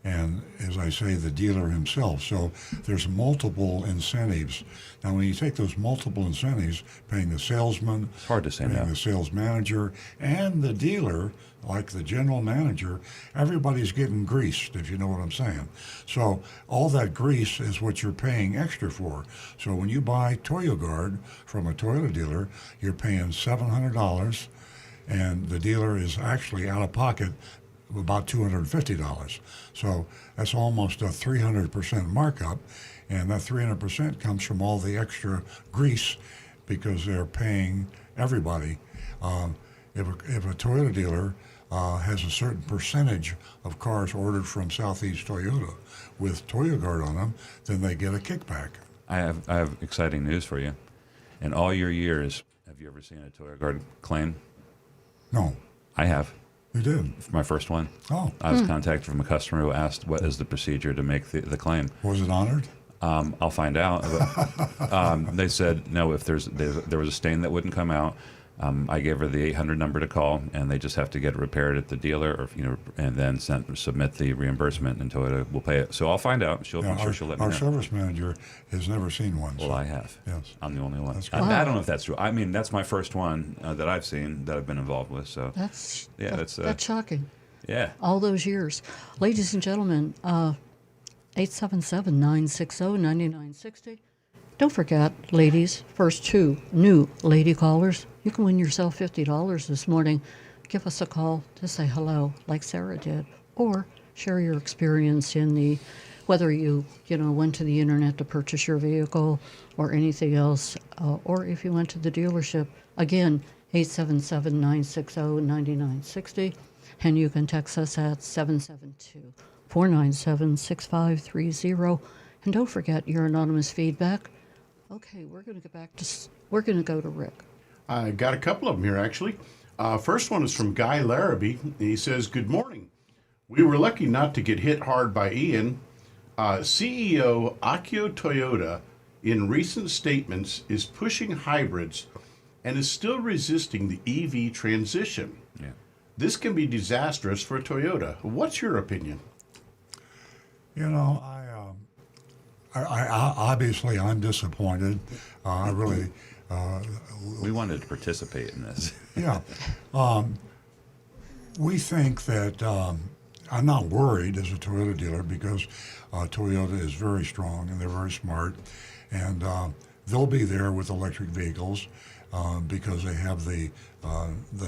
and, as I say, the dealer himself. So there's multiple incentives. Now, when you take those multiple incentives, paying the salesman, it's hard to say paying no. the sales manager, and the dealer, like the general manager, everybody's getting greased, if you know what I'm saying. So all that grease is what you're paying extra for. So when you buy ToyoGuard from a Toyota dealer, you're paying $700, and the dealer is actually out of pocket about $250. So that's almost a 300% markup, and that 300% comes from all the extra grease because they're paying everybody. If a Toyota dealer has a certain percentage of cars ordered from Southeast Toyota with ToyoGuard on them, then they get a kickback. I have exciting news for you. In all your years, have you ever seen a ToyoGuard claim? No. I have. You did? For my first one. Oh. I was contacted from a customer who asked, what is the procedure to make the claim? Was it honored? I'll find out. They said, no, if there was a stain that wouldn't come out, I gave her the 800 number to call, and they just have to get it repaired at the dealer, or and then submit the reimbursement, and Toyota will pay it. So I'll find out. She'll let me know. Our service manager has never seen one. Well, I have. Yes. I'm the only one. That's I don't know if that's true. I mean, that's my first one that I've seen that I've been involved with. So That's shocking. Yeah. All those years. Ladies and gentlemen, 877-960-9960. Don't forget, ladies, first two new lady callers, you can win yourself $50 this morning. Give us a call to say hello, like Sarah did, or share your experience in whether you went to the internet to purchase your vehicle or anything else, or if you went to the dealership. Again, 877-960-9960, and you can text us at 772-497-6530. And don't forget your anonymous feedback. Okay, we're going to go to Rick. I got a couple of them here, actually. First one is from Guy Larrabee. He says, good morning. We were lucky not to get hit hard by Ian. CEO Akio Toyota, in recent statements, is pushing hybrids and is still resisting the EV transition. Yeah. This can be disastrous for Toyota. What's your opinion? I obviously I'm disappointed. I really. We wanted to participate in this. Yeah. We think that I'm not worried as a Toyota dealer because Toyota is very strong and they're very smart, and they'll be there with electric vehicles because they have the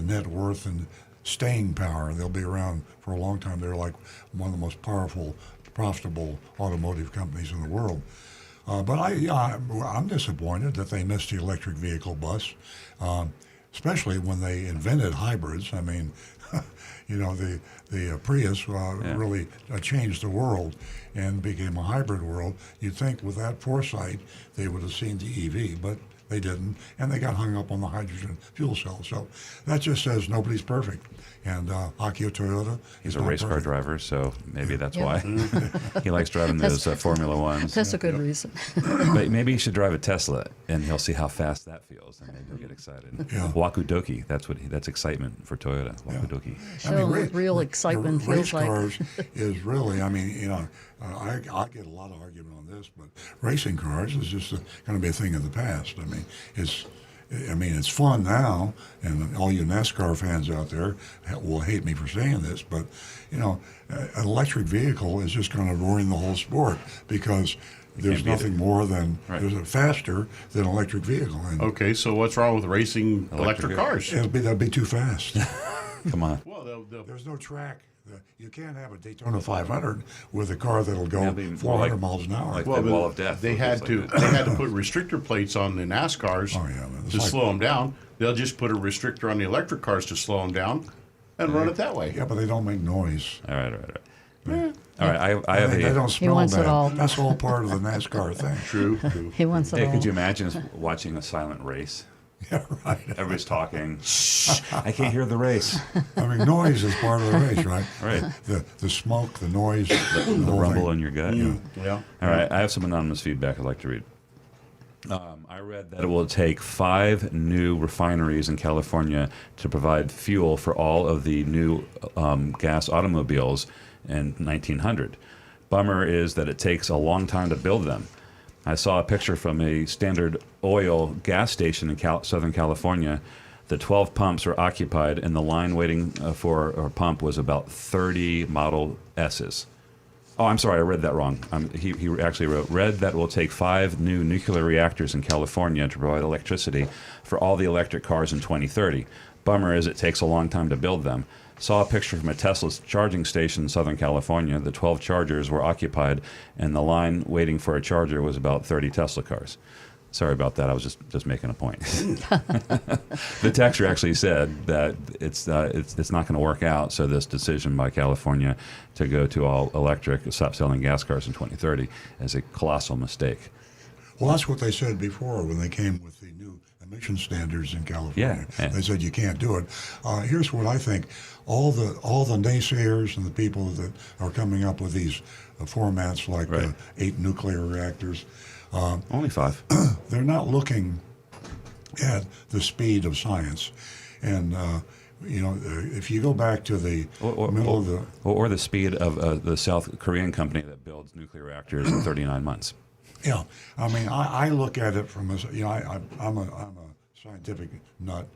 net worth and staying power. They'll be around for a long time. They're like one of the most powerful, profitable automotive companies in the world. But I'm disappointed that they missed the electric vehicle bus. especially when they invented hybrids. I mean, the Prius really changed the world and became a hybrid world. You'd think with that foresight they would have seen the EV, but they didn't, and they got hung up on the hydrogen fuel cell. So that just says nobody's perfect. And Akio Toyota, He's a race car driver, so maybe that's why he likes driving those Formula Ones. That's a good reason. But maybe he should drive a Tesla, and he'll see how fast that feels, and maybe he'll get excited. Yeah. Wakudoki, that's excitement for Toyota. Wakudoki. Show what real excitement feels race like. cars is really, I mean, I get a lot of argument on this, but racing cars is just going to be a thing of the past. I mean, it's fun now, and all you NASCAR fans out there will hate me for saying this, but an electric vehicle is just going to ruin the whole sport because there's nothing more than there's a faster than an electric vehicle. And Okay, so what's wrong with racing electric cars? that'd be too fast. Come on. Well, There's no track. You can't have a Daytona 500 with a car that'll go It'll be 400 like- miles an hour. like well, the wall of death. They had to put restrictor plates on the NASCARs It's to like- slow them down. They'll just put a restrictor on the electric cars to slow them down and run it that way. Yeah, but they don't make noise. All right. All right, I have They a. don't smell wants it bad. all. That's all part of the NASCAR thing. True. He wants it Hey, all. could you imagine us watching a silent race? Yeah, right. Everybody's talking. Shh, I can't hear the race. I mean, noise is part of the race, right? Right. The smoke, the noise, the The whole rumble thing. in your gut. Yeah. All right, I have some anonymous feedback I'd like to read. I read that it will take 5 new refineries in California to provide fuel for all of the new gas automobiles in 1900. Bummer is that it takes a long time to build them. I saw a picture from a Standard Oil gas station in Southern California. The 12 pumps were occupied, and the line waiting for a pump was about 30 Model S's. Oh, I'm sorry, I read that wrong. He actually read that it will take 5 new nuclear reactors in California to provide electricity for all the electric cars in 2030. Bummer is it takes a long time to build them. Saw a picture from a Tesla charging station in Southern California. The 12 chargers were occupied, and the line waiting for a charger was about 30 Tesla cars. Sorry about that. I was just making a point. The texter actually said that it's not going to work out. So this decision by California to go to all electric, stop selling gas cars in 2030, is a colossal mistake. Well, that's what they said before when they came with the new emission standards in California. Yeah. They said you can't do it. Here's what I think: all the naysayers and the people that are coming up with these formats like Right. 8 nuclear reactors. Only 5. They're not looking at the speed of science. And, if you go back to the middle of the... Or the speed of the South Korean company that builds nuclear reactors in 39 months. Yeah. I mean, I look at it from I'm a scientific nut,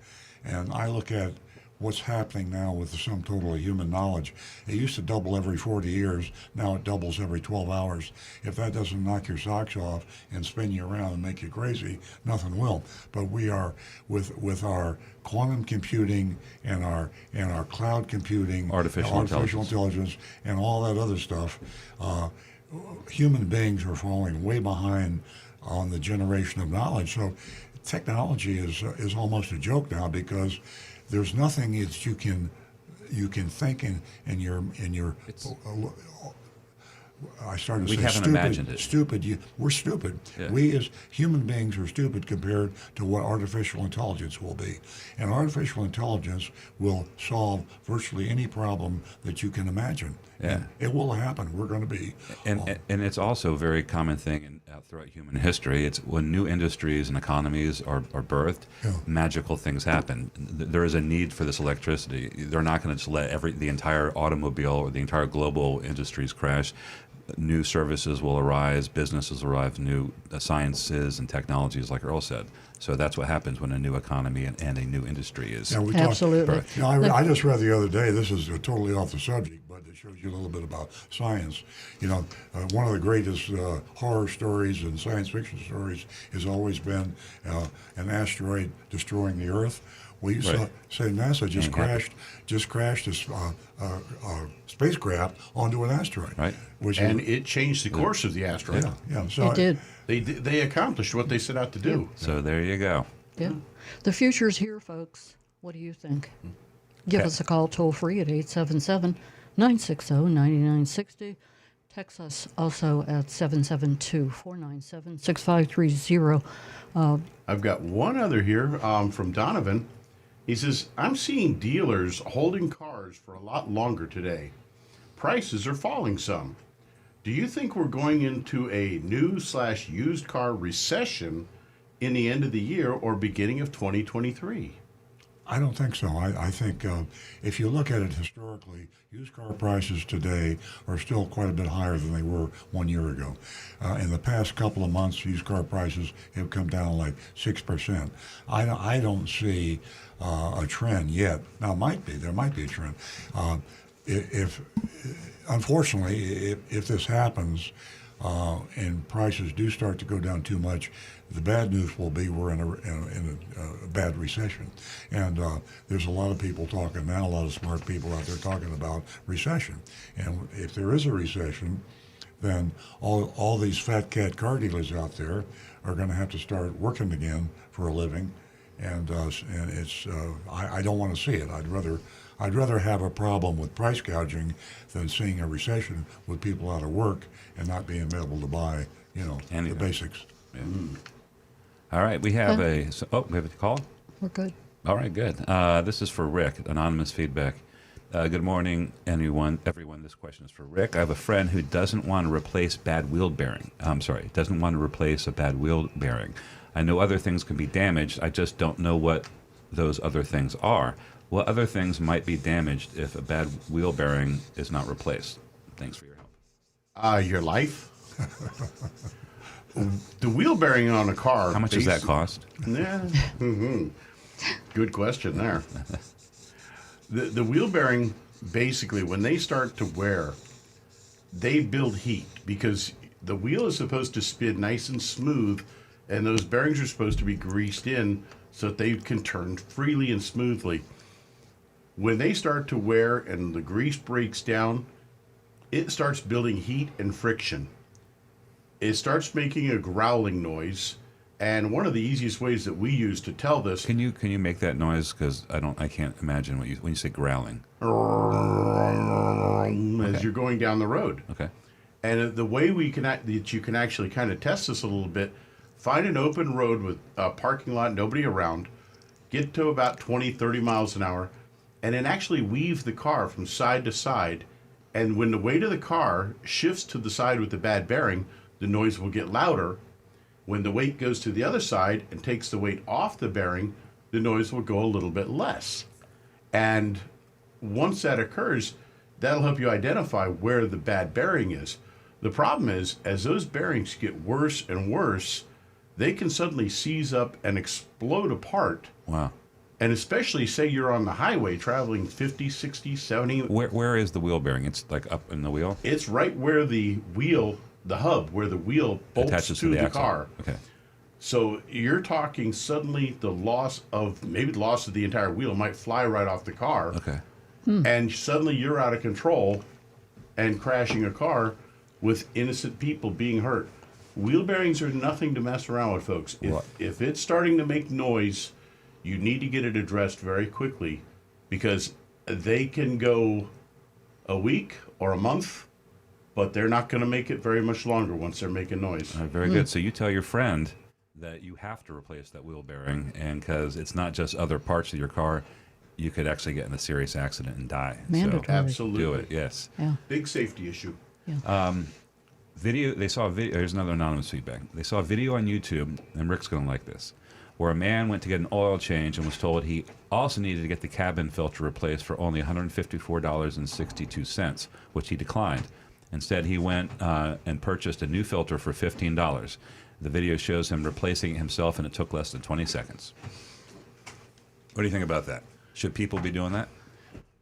and I look at what's happening now with the sum total of human knowledge. It used to double every 40 years. Now it doubles every 12 hours. If that doesn't knock your socks off and spin you around and make you crazy, nothing will. But we are with our quantum computing and our cloud computing, Artificial intelligence, and all that other stuff. Human beings are falling way behind on the generation of knowledge. So technology is almost a joke now because there's nothing that you can think in your I started to We say haven't stupid. imagined it. Stupid. We're stupid. Yeah. We as human beings are stupid compared to what artificial intelligence will be. And artificial intelligence will solve virtually any problem that you can imagine. Yeah. And it will happen. We're going to be. And it's also a very common thing throughout human history. It's when new industries and economies are birthed, magical things happen. There is a need for this electricity. They're not going to just let the entire automobile or the entire global industries crash. New services will arise, businesses will arise, new sciences and technologies, like Earl said. So that's what happens when a new economy and a new industry is. Yeah, we Absolutely. talked, I just read the other day, this is totally off the subject, but it shows you a little bit about science. One of the greatest horror stories and science fiction stories has always been an asteroid destroying the Earth. We Right. say NASA just crashed a spacecraft onto an asteroid. Right. And it changed the course of the asteroid. Yeah. So It did. They accomplished what they set out to do. So there you go. Yeah. The future's here, folks. What do you think? Give Okay. us a call toll free at 877 960 9960. Text us also at 772 497 6530. I've got one other here from Donovan. He says, I'm seeing dealers holding cars for a lot longer today. Prices are falling some. Do you think we're going into a new/used car recession in the end of the year or beginning of 2023? I don't think so. I think if you look at it historically, used car prices today are still quite a bit higher than they were 1 year ago. In the past couple of months, used car prices have come down like 6%. I don't see a trend yet. Now, there might be a trend. If unfortunately, if this happens and prices do start to go down too much, the bad news will be we're in a bad recession. And there's a lot of people talking now, a lot of smart people out there talking about recession. And if there is a recession, then all these fat cat car dealers out there are going to have to start working again for a living. And it's I don't want to see it. I'd rather have a problem with price gouging than seeing a recession with people out of work and not being able to buy, the Anything. basics. Yeah. All right, we have we have a call. We're good. All right, good. This is for Rick, anonymous feedback. Good morning, everyone. This question is for Rick. I have a friend who doesn't want to replace doesn't want to replace a bad wheel bearing. I know other things can be damaged. I just don't know what those other things are. What other things might be damaged if a bad wheel bearing is not replaced? Thanks for your help. Your life? The wheel bearing on a car. How much does that cost? Yeah. Good question there. The wheel bearing, basically, when they start to wear, they build heat because the wheel is supposed to spin nice and smooth, and those bearings are supposed to be greased in so that they can turn freely and smoothly. When they start to wear and the grease breaks down, it starts building heat and friction. It starts making a growling noise, and one of the easiest ways that we use to tell this. Can you make that noise? Because I can't imagine when you say growling. As you're going down the road. Okay. And the way that you can actually kind of test this a little bit, find an open road with a parking lot, nobody around, get to about 20, 30 miles an hour, and then actually weave the car from side to side. And when the weight of the car shifts to the side with the bad bearing, the noise will get louder. When the weight goes to the other side and takes the weight off the bearing, the noise will go a little bit less. And once that occurs, that'll help you identify where the bad bearing is. The problem is, as those bearings get worse and worse, they can suddenly seize up and explode apart. Wow. And especially, say you're on the highway traveling 50, 60, 70. Where is the wheel bearing? It's like up in the wheel? It's right where the wheel, the hub, where the wheel bolts Attaches to the axle. car. Okay. So you're talking suddenly the loss of the entire wheel might fly right off the car. Okay. And suddenly you're out of control and crashing a car with innocent people being hurt. Wheel bearings are nothing to mess around with, folks. If it's starting to make noise, you need to get it addressed very quickly because they can go a week or a month, but they're not going to make it very much longer once they're making noise. Very good. So you tell your friend that you have to replace that wheel bearing, and because it's not just other parts of your car, you could actually get in a serious accident and die. Mandatory. So Absolutely. do it. Yes. Yeah. Big safety issue. Video. They saw a video. Here's another anonymous feedback. They saw a video on YouTube, and Rick's going to like this, where a man went to get an oil change and was told he also needed to get the cabin filter replaced for only $154.62, which he declined. Instead, he went and purchased a new filter for $15. The video shows him replacing it himself, and it took less than 20 seconds. What do you think about that? Should people be doing that?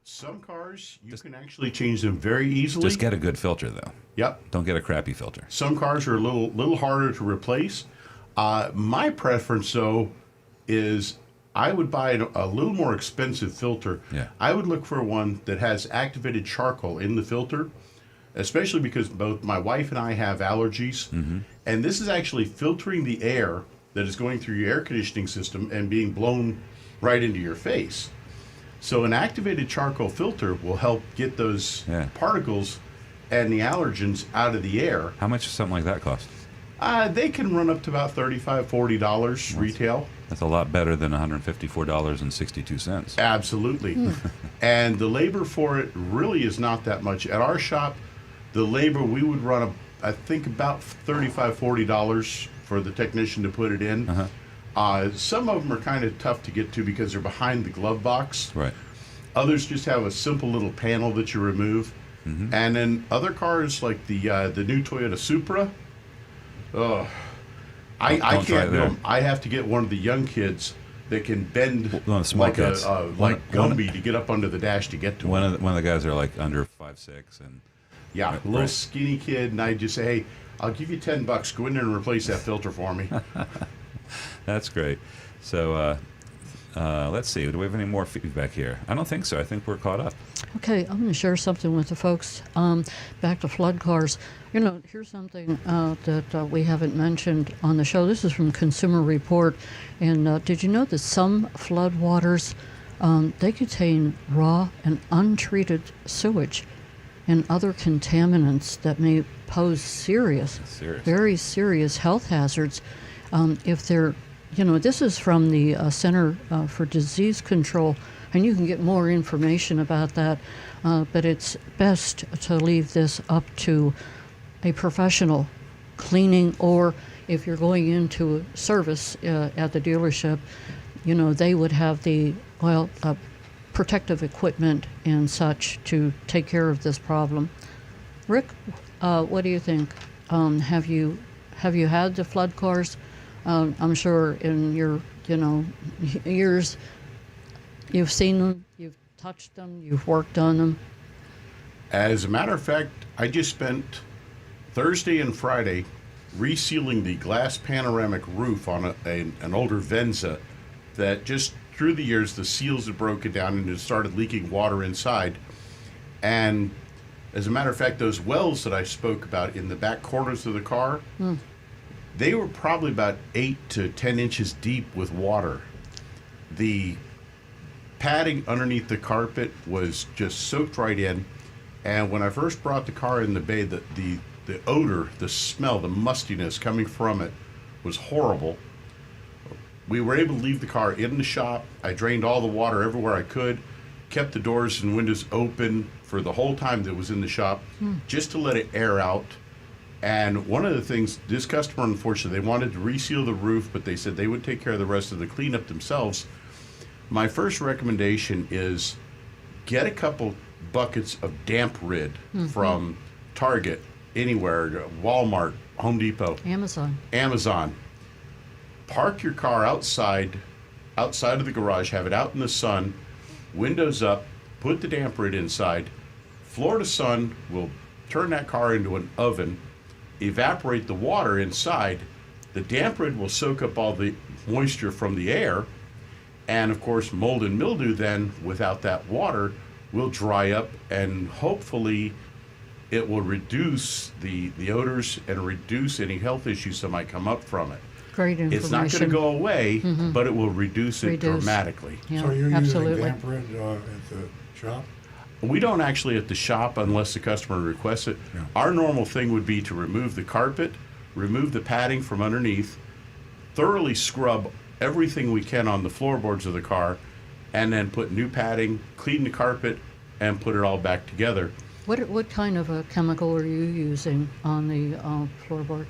Some cars, you can actually change them very easily. Just get a good filter, though. Yep. Don't get a crappy filter. Some cars are a little harder to replace. My preference, though, is I would buy a little more expensive filter. Yeah. I would look for one that has activated charcoal in the filter, especially because both my wife and I have allergies. And this is actually filtering the air that is going through your air conditioning system and being blown right into your face. So an activated charcoal filter will help get those particles and the allergens out of the air. How much does something like that cost? They can run up to about $35, $40 retail. That's a lot better than $154.62. Absolutely. And the labor for it really is not that much. At our shop, the labor, we would run, I think, about $35, $40 for the technician to put it in. Some of them are kind of tough to get to because they're behind the glove box. Right. Others just have a simple little panel that you remove. And then other cars like the new Toyota Supra, I Don't try can't do there. them. I have to get one of the young kids that can bend One of the small like kids. like Gumby to get up under the dash to get to One them. of the guys are like under 5'6", and Yeah, a little skinny kid, and I just say, hey, I'll give you $10. Go in there and replace that filter for me. that's great. So let's see. Do we have any more feedback here? I don't think so. I think we're caught up. Okay, I'm going to share something with the folks. Back to flood cars. You know, here's something that we haven't mentioned on the show. This is from Consumer Report. And did you know that some flood waters, they contain raw and untreated sewage and other contaminants that may pose very serious health hazards if they're, you know, this is from the Center for Disease Control, and you can get more information about that, but it's best to leave this up to a professional cleaning, or if you're going into service at the dealership, you know, they would have the, protective equipment and such to take care of this problem. Rick, what do you think? Have you had the flood cars? I'm sure in your, you know, years, you've seen them, you've touched them, you've worked on them. As a matter of fact, I just spent Thursday and Friday resealing the glass panoramic roof on an older Venza that just through the years the seals had broken down and it started leaking water inside. And as a matter of fact, those wells that I spoke about in the back corners of the car, they were probably about 8 to 10 inches deep with water. The padding underneath the carpet was just soaked right in. And when I first brought the car in the bay, the odor, the smell, the mustiness coming from it was horrible. We were able to leave the car in the shop. I drained all the water everywhere I could, kept the doors and windows open for the whole time that it was in the shop, just to let it air out. And one of the things, this customer, unfortunately, they wanted to reseal the roof, but they said they would take care of the rest of the cleanup themselves. My first recommendation is get a couple buckets of damp rid from Target, anywhere, Walmart, Home Depot, Amazon. Park your car outside of the garage, have it out in the sun, windows up, put the damp rid inside. Florida sun will turn that car into an oven, evaporate the water inside. The damp rid will soak up all the moisture from the air, and of course mold and mildew then, without that water, will dry up, and hopefully it will reduce the odors and reduce any health issues that might come up from it. Great information. It's not going to go away, but it will reduce it dramatically. Yeah, So you're absolutely. using damp rid at the shop? We don't actually at the shop unless the customer requests it. Yeah. Our normal thing would be to remove the carpet, remove the padding from underneath, thoroughly scrub everything we can on the floorboards of the car, and then put new padding, clean the carpet, and put it all back together. What kind of a chemical are you using on the floorboard?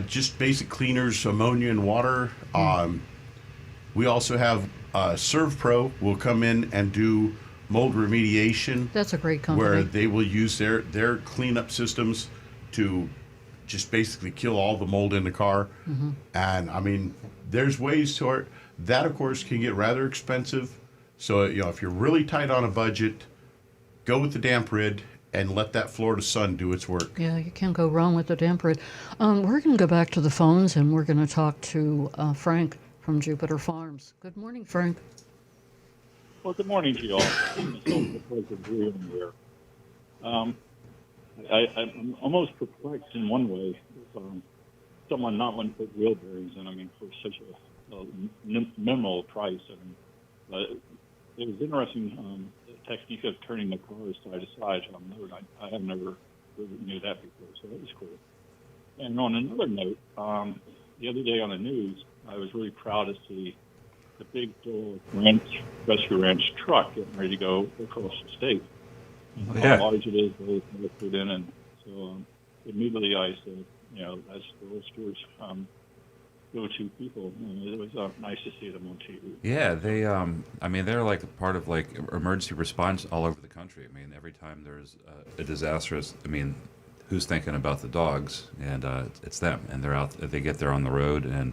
Just basic cleaners, ammonia and water. We also have ServPro will come in and do mold remediation. That's a great company. Where they will use their cleanup systems to just basically kill all the mold in the car. And I mean, there's ways to it. That, of course, can get rather expensive. So, you know, if you're really tight on a budget, go with the damp rid and let that Florida sun do its work. Yeah, you can't go wrong with the damp rid. We're going to go back to the phones, and we're going to talk to Frank from Jupiter Farms. Good morning, Frank. Well, good morning to you all. I'm almost perplexed in one way. someone not wanting to put wheel bearings in. I mean, for such a minimal price. I mean, it was interesting. The technique of turning the cars side to side on the road. I have never really knew that before, so that was cool. And on another note, the other day on the news, I was really proud to see the big rescue ranch truck getting ready to go across the state. And how large it is, really put in, and so immediately I said, you know, that's the Earl Stewart's go-to people, and it was nice to see them on TV. Yeah, they. I mean, they're like part of like emergency response all over the country. I mean, every time there's a disastrous, I mean, who's thinking about the dogs? And it's them, and they're out. They get there on the road, and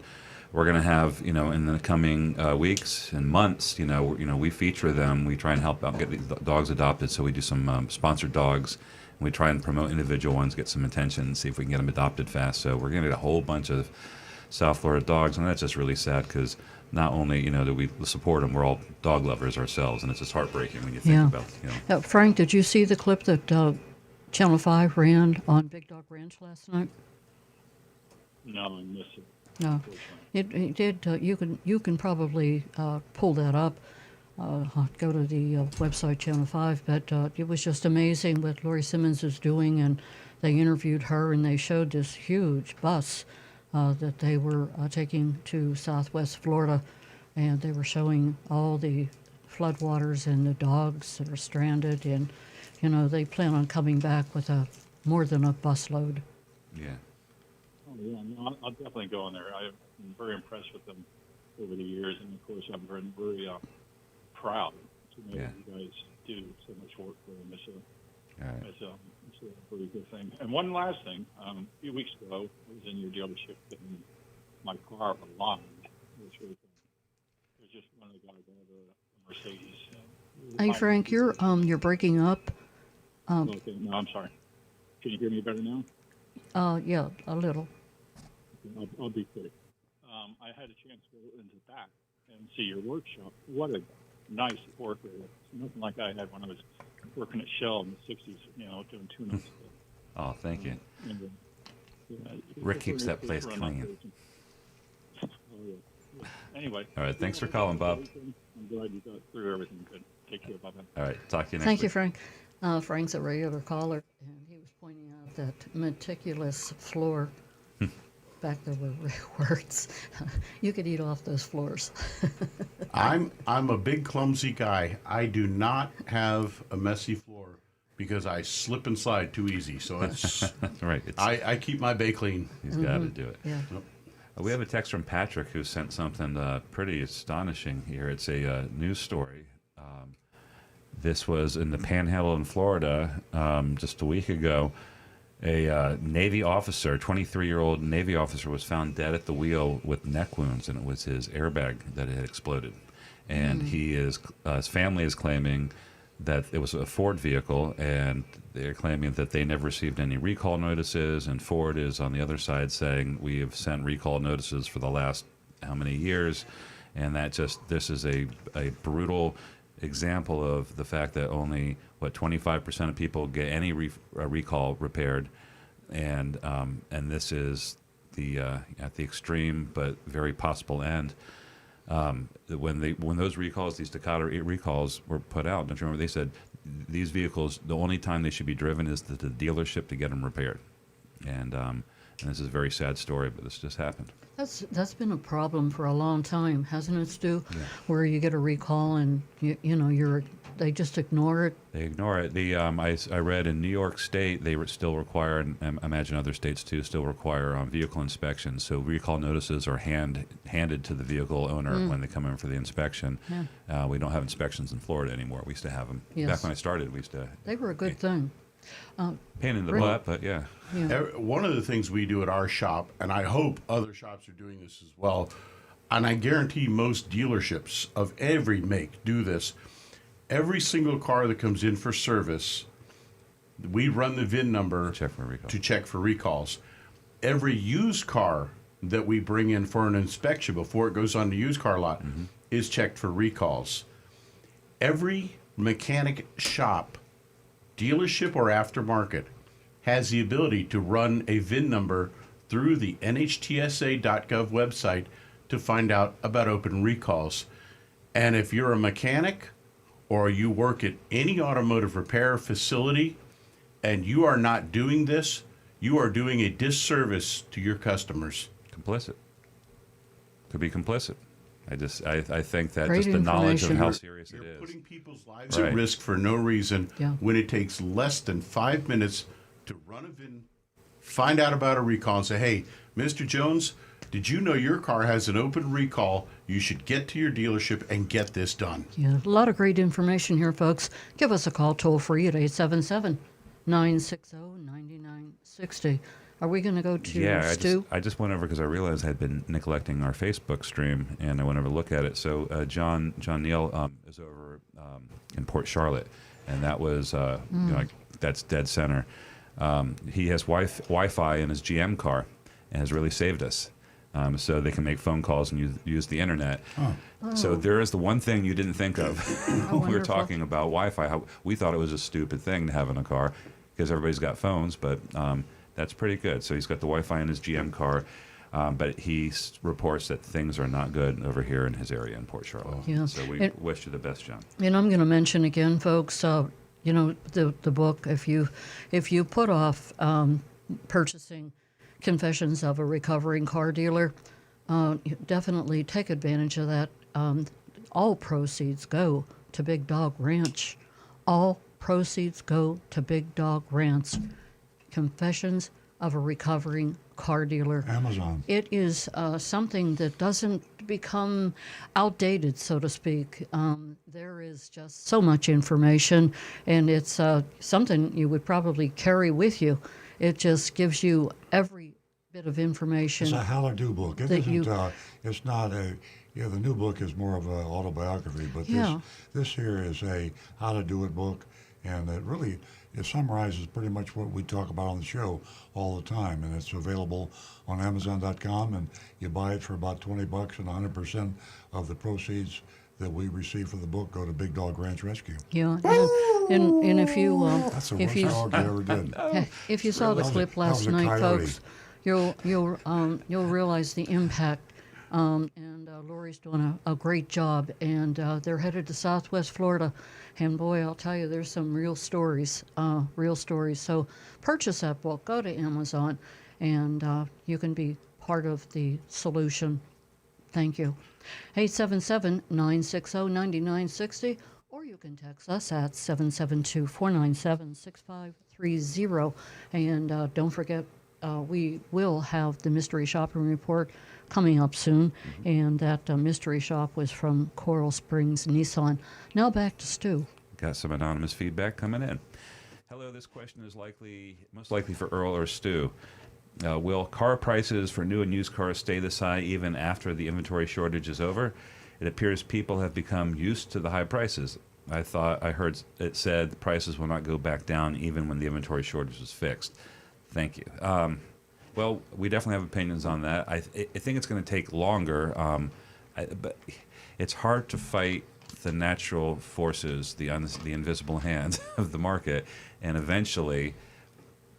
we're going to have, you know, in the coming weeks and months, you know, we feature them. We try and help out get these dogs adopted. So we do some sponsored dogs. And we try and promote individual ones, get some attention, see if we can get them adopted fast. So we're going to get a whole bunch of South Florida dogs, and that's just really sad because not only, you know, do we support them, we're all dog lovers ourselves, and it's just heartbreaking when you think about, you know. Frank, did you see the clip that Channel 5 ran on Big Dog Ranch last night? No, I missed it. No, it did. You can probably pull that up. Go to the website Channel 5. But it was just amazing what Lori Simmons is doing, and they interviewed her, and they showed this huge bus that they were taking to Southwest Florida, and they were showing all the floodwaters and the dogs that are stranded, and you know they plan on coming back with more than a busload. Yeah. Oh, yeah, no, I'll definitely go on there. I've been very impressed with them over the years, and of course, I'm very proud to know that you guys do so much work for them. It's a very good thing. And one last thing, a few weeks ago, I was in your dealership getting my car aligned. It was really cool. It was just one of the guys that had a Mercedes. Hey Frank, you're breaking up. Okay, no, I'm sorry. Can you hear me better now? Yeah, a little. I'll be quick. I had a chance to go into the back and see your workshop. What a nice work area. It's nothing like I had when I was working at Shell in the 60s, you know, doing tune-ups. Oh, thank you. And, Rick keeps that place clean. Oh, yeah. Anyway. All right, thanks for calling, Bob. I'm glad you got through everything good. Take care, Bob. All right, talk to you next Thank you, week. Frank. Frank's a regular caller, and he was pointing out that meticulous floor. Back there were words. You could eat off those floors. I'm a big clumsy guy. I do not have a messy floor because I slip and slide too easy. So it's Right. I keep my bay clean. He's got to do it. Yeah. We have a text from Patrick who sent something pretty astonishing here. It's a news story. This was in the Panhandle in Florida just a week ago. A Navy officer, 23-year-old Navy officer, was found dead at the wheel with neck wounds, and it was his airbag that had exploded. And his family is claiming that it was a Ford vehicle, and they're claiming that they never received any recall notices, and Ford is on the other side saying, we have sent recall notices for the last how many years, and this is a brutal example of the fact that only 25% of people get any recall repaired, and this is the at the extreme but very possible end. When those recalls, these Takata recalls were put out, don't you remember? They said these vehicles, the only time they should be driven is to the dealership to get them repaired, and this is a very sad story, but this just happened. That's been a problem for a long time, hasn't it, Stu? Yeah. Where you get a recall and they just ignore it. They ignore it. I read in New York State they still require, and I imagine other states too, still require vehicle inspections. So recall notices are handed to the vehicle owner when they come in for the inspection. Yeah. We don't have inspections in Florida anymore. We used to have them. Yes. Back when I started, we used to. They were a good thing. Pain in the butt, but yeah. One of the things we do at our shop, and I hope other shops are doing this as well, and I guarantee most dealerships of every make do this. Every single car that comes in for service, we run the VIN number to check for recalls. Every used car that we bring in for an inspection before it goes on the used car lot is checked for recalls. Every mechanic shop, dealership or aftermarket, has the ability to run a VIN number through the nhtsa.gov website to find out about open recalls. And if you're a mechanic or you work at any automotive repair facility and you are not doing this, you are doing a disservice to your customers. Complicit. Could be complicit. I think that Great just the knowledge of information. how serious it You're is. putting people's lives Right. at risk for no reason Yeah. when it takes less than 5 minutes to run a VIN, find out about a recall, and say, hey, Mr. Jones, did you know your car has an open recall? You should get to your dealership and get this done. Yeah, a lot of great information here, folks. Give us a call toll free at 877-960-9960. Are we going to go to Yeah, Stu? I just went over because I realized I had been neglecting our Facebook stream, and I went over to look at it. So John Neal is over in Port Charlotte, and that was that's dead center. He has Wi-Fi in his GM car, and has really saved us. So they can make phone calls and use the internet. So there is the one thing you didn't think of when we were wonderful. talking about Wi-Fi. How we thought it was a stupid thing to have in a car because everybody's got phones, but that's pretty good. So he's got the Wi-Fi in his GM car, but he reports that things are not good over here in his area in Port Charlotte. Yeah. So we wish you the best, John. And I'm going to mention again, folks, the book, if you put off purchasing Confessions of a Recovering Car Dealer, definitely take advantage of that. All proceeds go to Big Dog Ranch. All proceeds go to Big Dog Ranch. Confessions of a Recovering Car Dealer. Amazon. It is something that doesn't become outdated, so to speak. There is just so much information, and it's something you would probably carry with you. It just gives you every bit of information. It's a how-to-do book. It that isn't. It's not a. Yeah, the new book is more of an autobiography, but this here is a how-to-do-it book, and it summarizes pretty much what we talk about on the show all the time, and it's available on Amazon.com, and you buy it for about $20, and 100% of the proceeds that we receive for the book go to Big Dog Ranch Rescue. Yeah, and if you That's the if worst you dog you ever did. if you saw the That was clip that last was a night, coyote. folks, you'll realize the impact. And Lori's doing a great job, and they're headed to Southwest Florida. And boy, I'll tell you, there's some real stories. So purchase that book. Go to Amazon, and you can be part of the solution. Thank you. 877-960-9960, or you can text us at 772-497-6530. And don't forget, we will have the Mystery Shopping Report coming up soon, and that mystery shop was from Coral Springs Nissan. Now back to Stu. Got some anonymous feedback coming in. Hello, this question is most likely for Earl or Stu. Will car prices for new and used cars stay this high even after the inventory shortage is over? It appears people have become used to the high prices. I heard it said the prices will not go back down even when the inventory shortage is fixed. Thank you. Well, we definitely have opinions on that. I think it's going to take longer, but it's hard to fight the natural forces, the invisible hand of the market, and eventually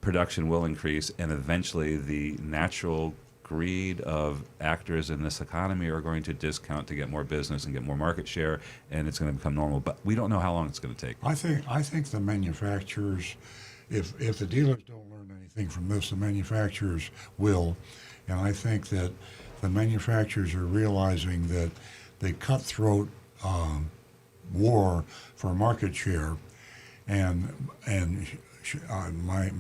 production will increase, and eventually the natural greed of actors in this economy are going to discount to get more business and get more market share, and it's going to become normal. But we don't know how long it's going to take. I think the manufacturers, if the dealers don't learn anything from this, the manufacturers will. And I think that the manufacturers are realizing that the cutthroat war for market share, and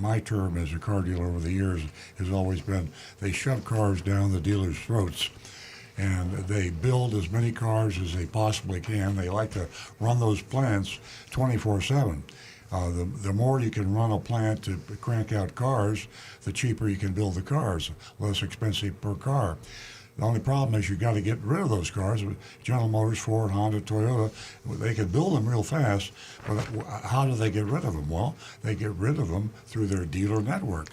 my term as a car dealer over the years has always been they shove cars down the dealers' throats. And they build as many cars as they possibly can. They like to run those plants 24/7. The more you can run a plant to crank out cars, the cheaper you can build the cars, less expensive per car. The only problem is you got to get rid of those cars. General Motors, Ford, Honda, Toyota, they can build them real fast, but how do they get rid of them? Well, they get rid of them through their dealer network.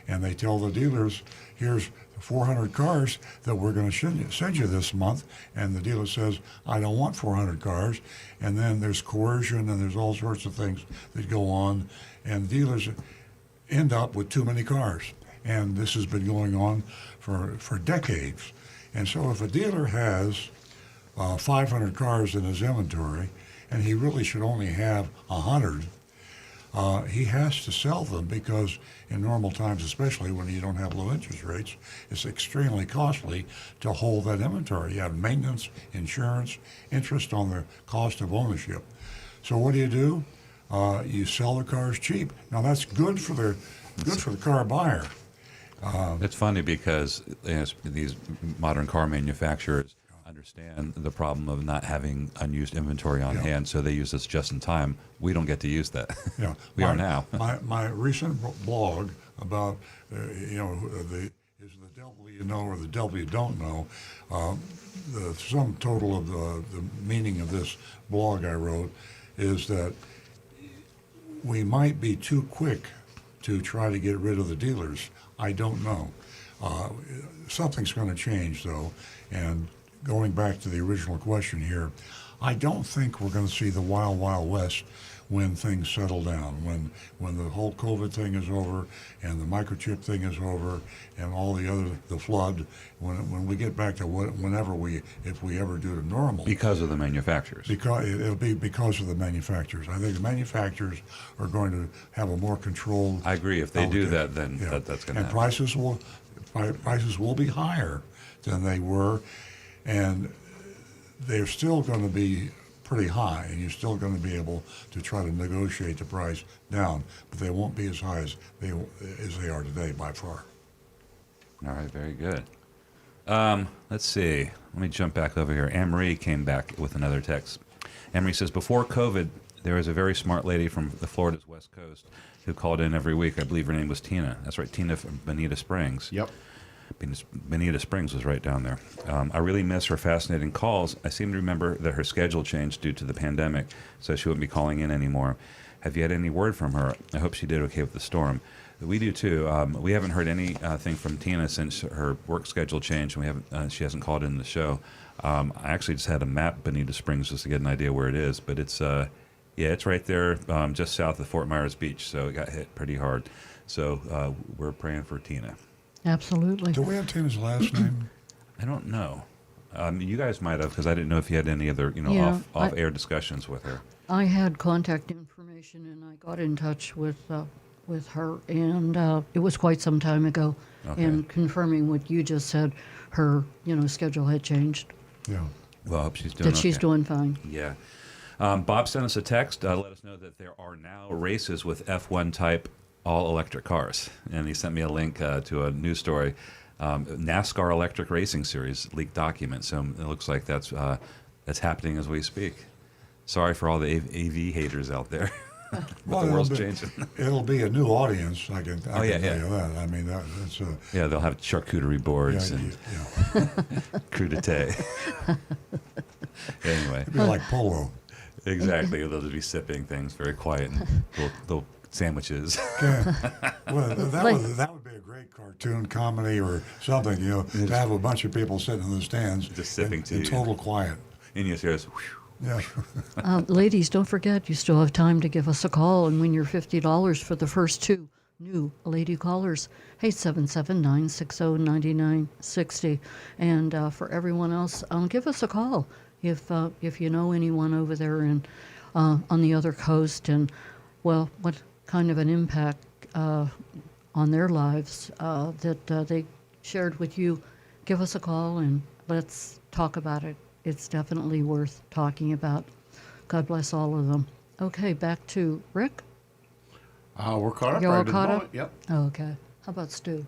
And they tell the dealers, here's 400 cars that we're going to send you this month, and the dealer says, I don't want 400 cars, and then there's coercion and there's all sorts of things that go on, and dealers end up with too many cars. and this has been going on for decades. And so if a dealer has 500 cars in his inventory, and he really should only have 100, he has to sell them because in normal times, especially when you don't have low interest rates, it's extremely costly to hold that inventory. You have maintenance, insurance, interest on the cost of ownership. So what do? You sell the cars cheap. Now that's good for the car buyer. It's funny because these modern car manufacturers understand the problem of not having unused inventory on hand, so they use this just in time. We don't get to use that. Yeah, we are now. my recent blog about is the devil you know or the devil you don't know. The sum total of the meaning of this blog I wrote is that we might be too quick to try to get rid of the dealers. I don't know. Something's going to change though, and going back to the original question here, I don't think we're going to see the wild, wild west when things settle down, when the whole COVID thing is over and the microchip thing is over and all the flood, when we get back to if we ever do to normal. Because of the manufacturers. Because it'll be because of the manufacturers. I think the manufacturers are going to have a more controlled. I agree. If they do that, then that's going to happen. And prices will be higher than they were. And they're still going to be pretty high, and you're still going to be able to try to negotiate the price down, but they won't be as high as they are today by far. All right, very good. Let's see. Let me jump back over here. Anne-Marie came back with another text. Anne-Marie says, before COVID, there was a very smart lady from the Florida's West Coast who called in every week. I believe her name was Tina. That's right, Tina from Bonita Springs. Yep. Bonita Springs was right down there. I really miss her fascinating calls. I seem to remember that her schedule changed due to the pandemic, so she wouldn't be calling in anymore. Have you had any word from her? I hope she did okay with the storm. We do too. We haven't heard anything from Tina since her work schedule changed, and she hasn't called in the show. I actually just had to map Bonita Springs just to get an idea where it is, but it's it's right there, just south of Fort Myers Beach. So it got hit pretty hard. So we're praying for Tina. Absolutely. Do we have Tina's last name? I don't know. You guys might have, because I didn't know if you had any other, off-air discussions with her. I had contact information, and I got in touch with her, and it was quite some time ago. Okay. And confirming what you just said, her schedule had changed. Yeah. Well, I hope she's doing That she's okay. doing fine. Yeah. Bob sent us a text. Let us know that there are now races with F1 type all-electric cars. And he sent me a link to a news story. NASCAR Electric Racing Series leaked document. So it looks like that's happening as we speak. Sorry for all the AV haters out there. But the world's changing. It'll be a new audience. I can tell you that. I mean, that's yeah, they'll have charcuterie boards and crudité. Anyway. It'll be like polo. Exactly. They'll just be sipping things very quiet and little sandwiches. Yeah. Well, that would be a great cartoon comedy or something, to have a bunch of people sitting in the stands just sipping tea in total quiet. And you hear us, yeah. Ladies, don't forget, you still have time to give us a call and win your $50 for the first two new lady callers, 877-960-9960. And for everyone else, give us a call if you know anyone over there on the other coast, and what kind of an impact on their lives that they shared with you. Give us a call and let's talk about it. It's definitely worth talking about. God bless all of them. Okay, back to Rick. We're caught up. You're all right at the caught moment. up? Yep. Okay. How about Stu?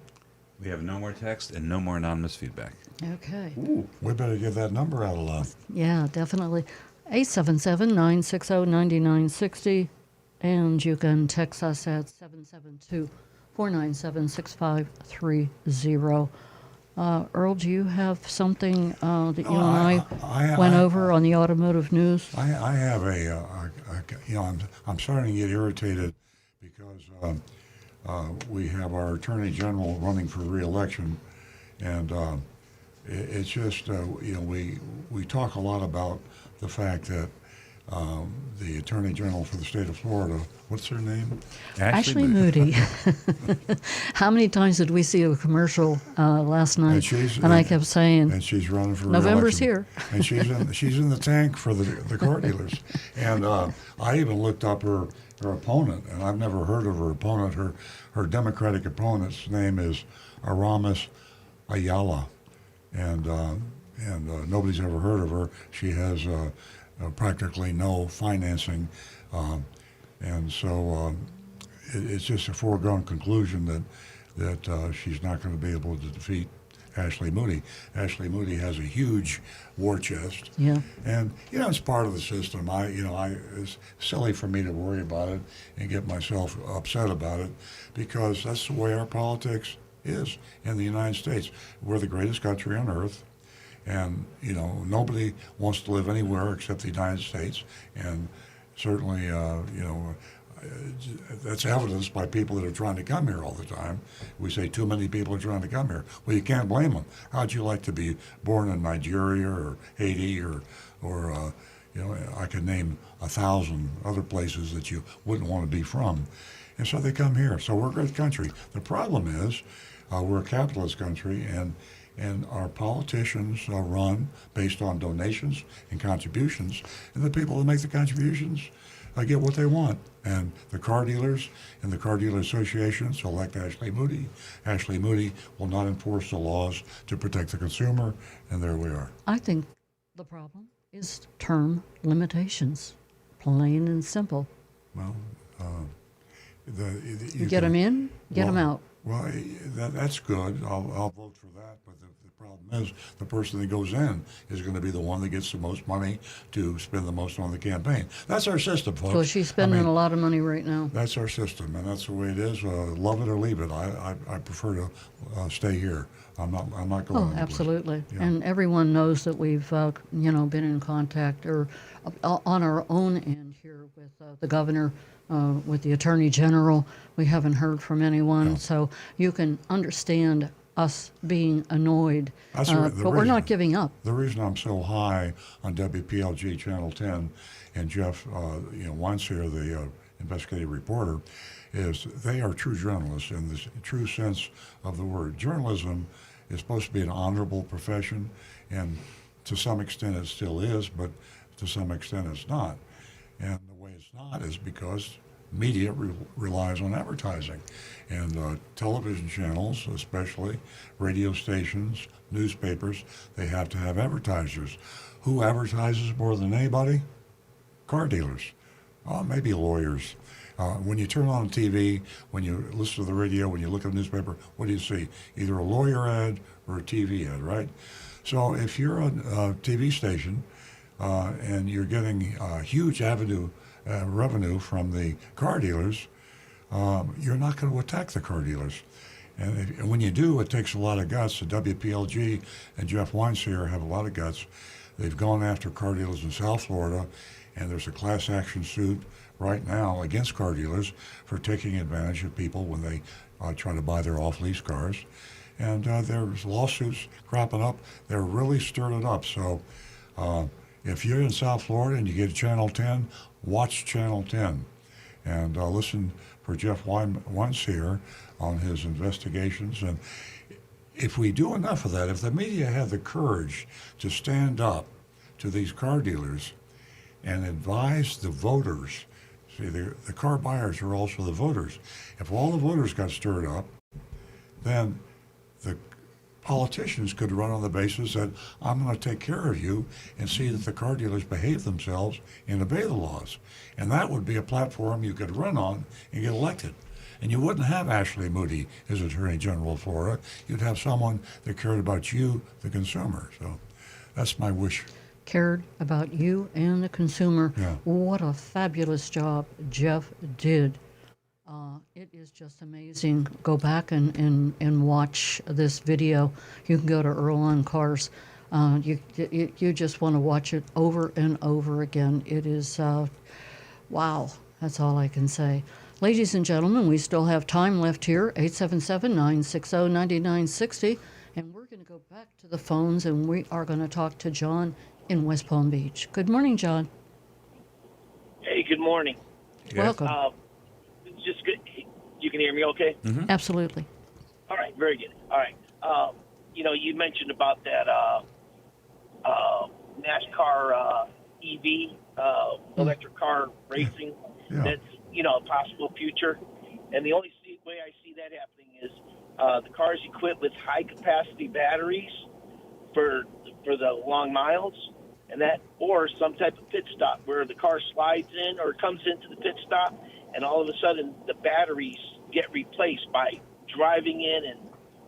we have no more text and no more anonymous feedback. Okay. Ooh, we better give that number out a lot. Yeah, definitely. 877-960-9960. And you can text us at 772-497-6530. Earl, do you have something that you and I went over on the automotive news? I have I'm starting to get irritated because we have our Attorney General running for re-election, and it's just, we talk a lot about the fact that the Attorney General for the state of Florida. What's her name? Ashley Moody. How many times did we see a commercial last night? And I kept saying, and she's running for November's re-election. here. And she's in the tank for the car dealers. And I even looked up her opponent, and I've never heard of her opponent. Her Democratic opponent's name is Aramis Ayala, and nobody's ever heard of her. She has practically no financing, and so it's just a foregone conclusion that she's not going to be able to defeat Ashley Moody. Ashley Moody has a huge war chest, and it's part of the system. It's silly for me to worry about it and get myself upset about it, because that's the way our politics is in the United States. We're the greatest country on earth. And, nobody wants to live anywhere except the United States. And certainly, that's evidenced by people that are trying to come here all the time. We say too many people are trying to come here. Well, you can't blame them. How'd you like to be born in Nigeria or Haiti or I could name 1,000 other places that you wouldn't want to be from. And so they come here. So we're a great country. The problem is we're a capitalist country, and our politicians run based on donations and contributions, and the people that make the contributions get what they want. And the car dealers and the car dealer associations elect Ashley Moody. Ashley Moody will not enforce the laws to protect the consumer, and there we are. I think the problem is term limitations, plain and simple. Well, you get them in, get them out. Well, that's good. I'll vote for that. But the problem is the person that goes in is going to be the one that gets the most money to spend the most on the campaign. That's our system, folks. Well, she's spending a lot of money right now. That's our system, and that's the way it is. Love it or leave it. I prefer to stay here. I'm not going. Oh, absolutely. Yeah. And everyone knows that we've been in contact or on our own end here with the governor. With the Attorney General, we haven't heard from anyone, so you can understand us being annoyed, but we're not giving up. The reason I'm so high on WPLG Channel 10 and Jeff Weinseer, the investigative reporter, is they are true journalists in the true sense of the word. Journalism is supposed to be an honorable profession, and to some extent it still is, but to some extent it's not. And the way it's not is because media relies on advertising. And television channels, especially radio stations, newspapers, they have to have advertisers. Who advertises more than anybody? Car dealers. Maybe lawyers. When you turn on TV, when you listen to the radio, when you look at the newspaper, what do you see? Either a lawyer ad or a TV ad, right? So if you're a TV station and you're getting a huge revenue from the car dealers, you're not going to attack the car dealers. And when you do, it takes a lot of guts. The WPLG and Jeff Weinseer have a lot of guts. They've gone after car dealers in South Florida, and there's a class action suit right now against car dealers for taking advantage of people when they try to buy their off-lease cars. And there's lawsuits cropping up. They're really stirring it up. So if you're in South Florida and you get Channel 10, watch Channel 10 and listen for Jeff Weinseer on his investigations. And if we do enough of that, if the media had the courage to stand up to these car dealers and advise the voters, see, the car buyers are also the voters. If all the voters got stirred up, then the politicians could run on the basis that I'm going to take care of you and see that the car dealers behave themselves and obey the laws. And that would be a platform you could run on and get elected. And you wouldn't have Ashley Moody as Attorney General of Florida. You'd have someone that cared about you, the consumer. So that's my wish. Cared about you and the consumer. Yeah. What a fabulous job Jeff did. It is just amazing. Go back and watch this video. You can go to Earl on Cars. You just want to watch it over and over again. It is, wow, that's all I can say. Ladies and gentlemen, we still have time left here, 877-960-9960. And we're going to go back to the phones, and we are going to talk to John in West Palm Beach. Good morning, John. Hey, good morning. Welcome. It's just good. You can hear me okay? Absolutely. All right, very good. All right. You mentioned about that NASCAR EV, electric car racing. Yeah. That's, a possible future. And the only way I see that happening is the cars equipped with high-capacity batteries for the long miles, and that, or some type of pit stop where the car slides in or comes into the pit stop, and all of a sudden the batteries get replaced by driving in and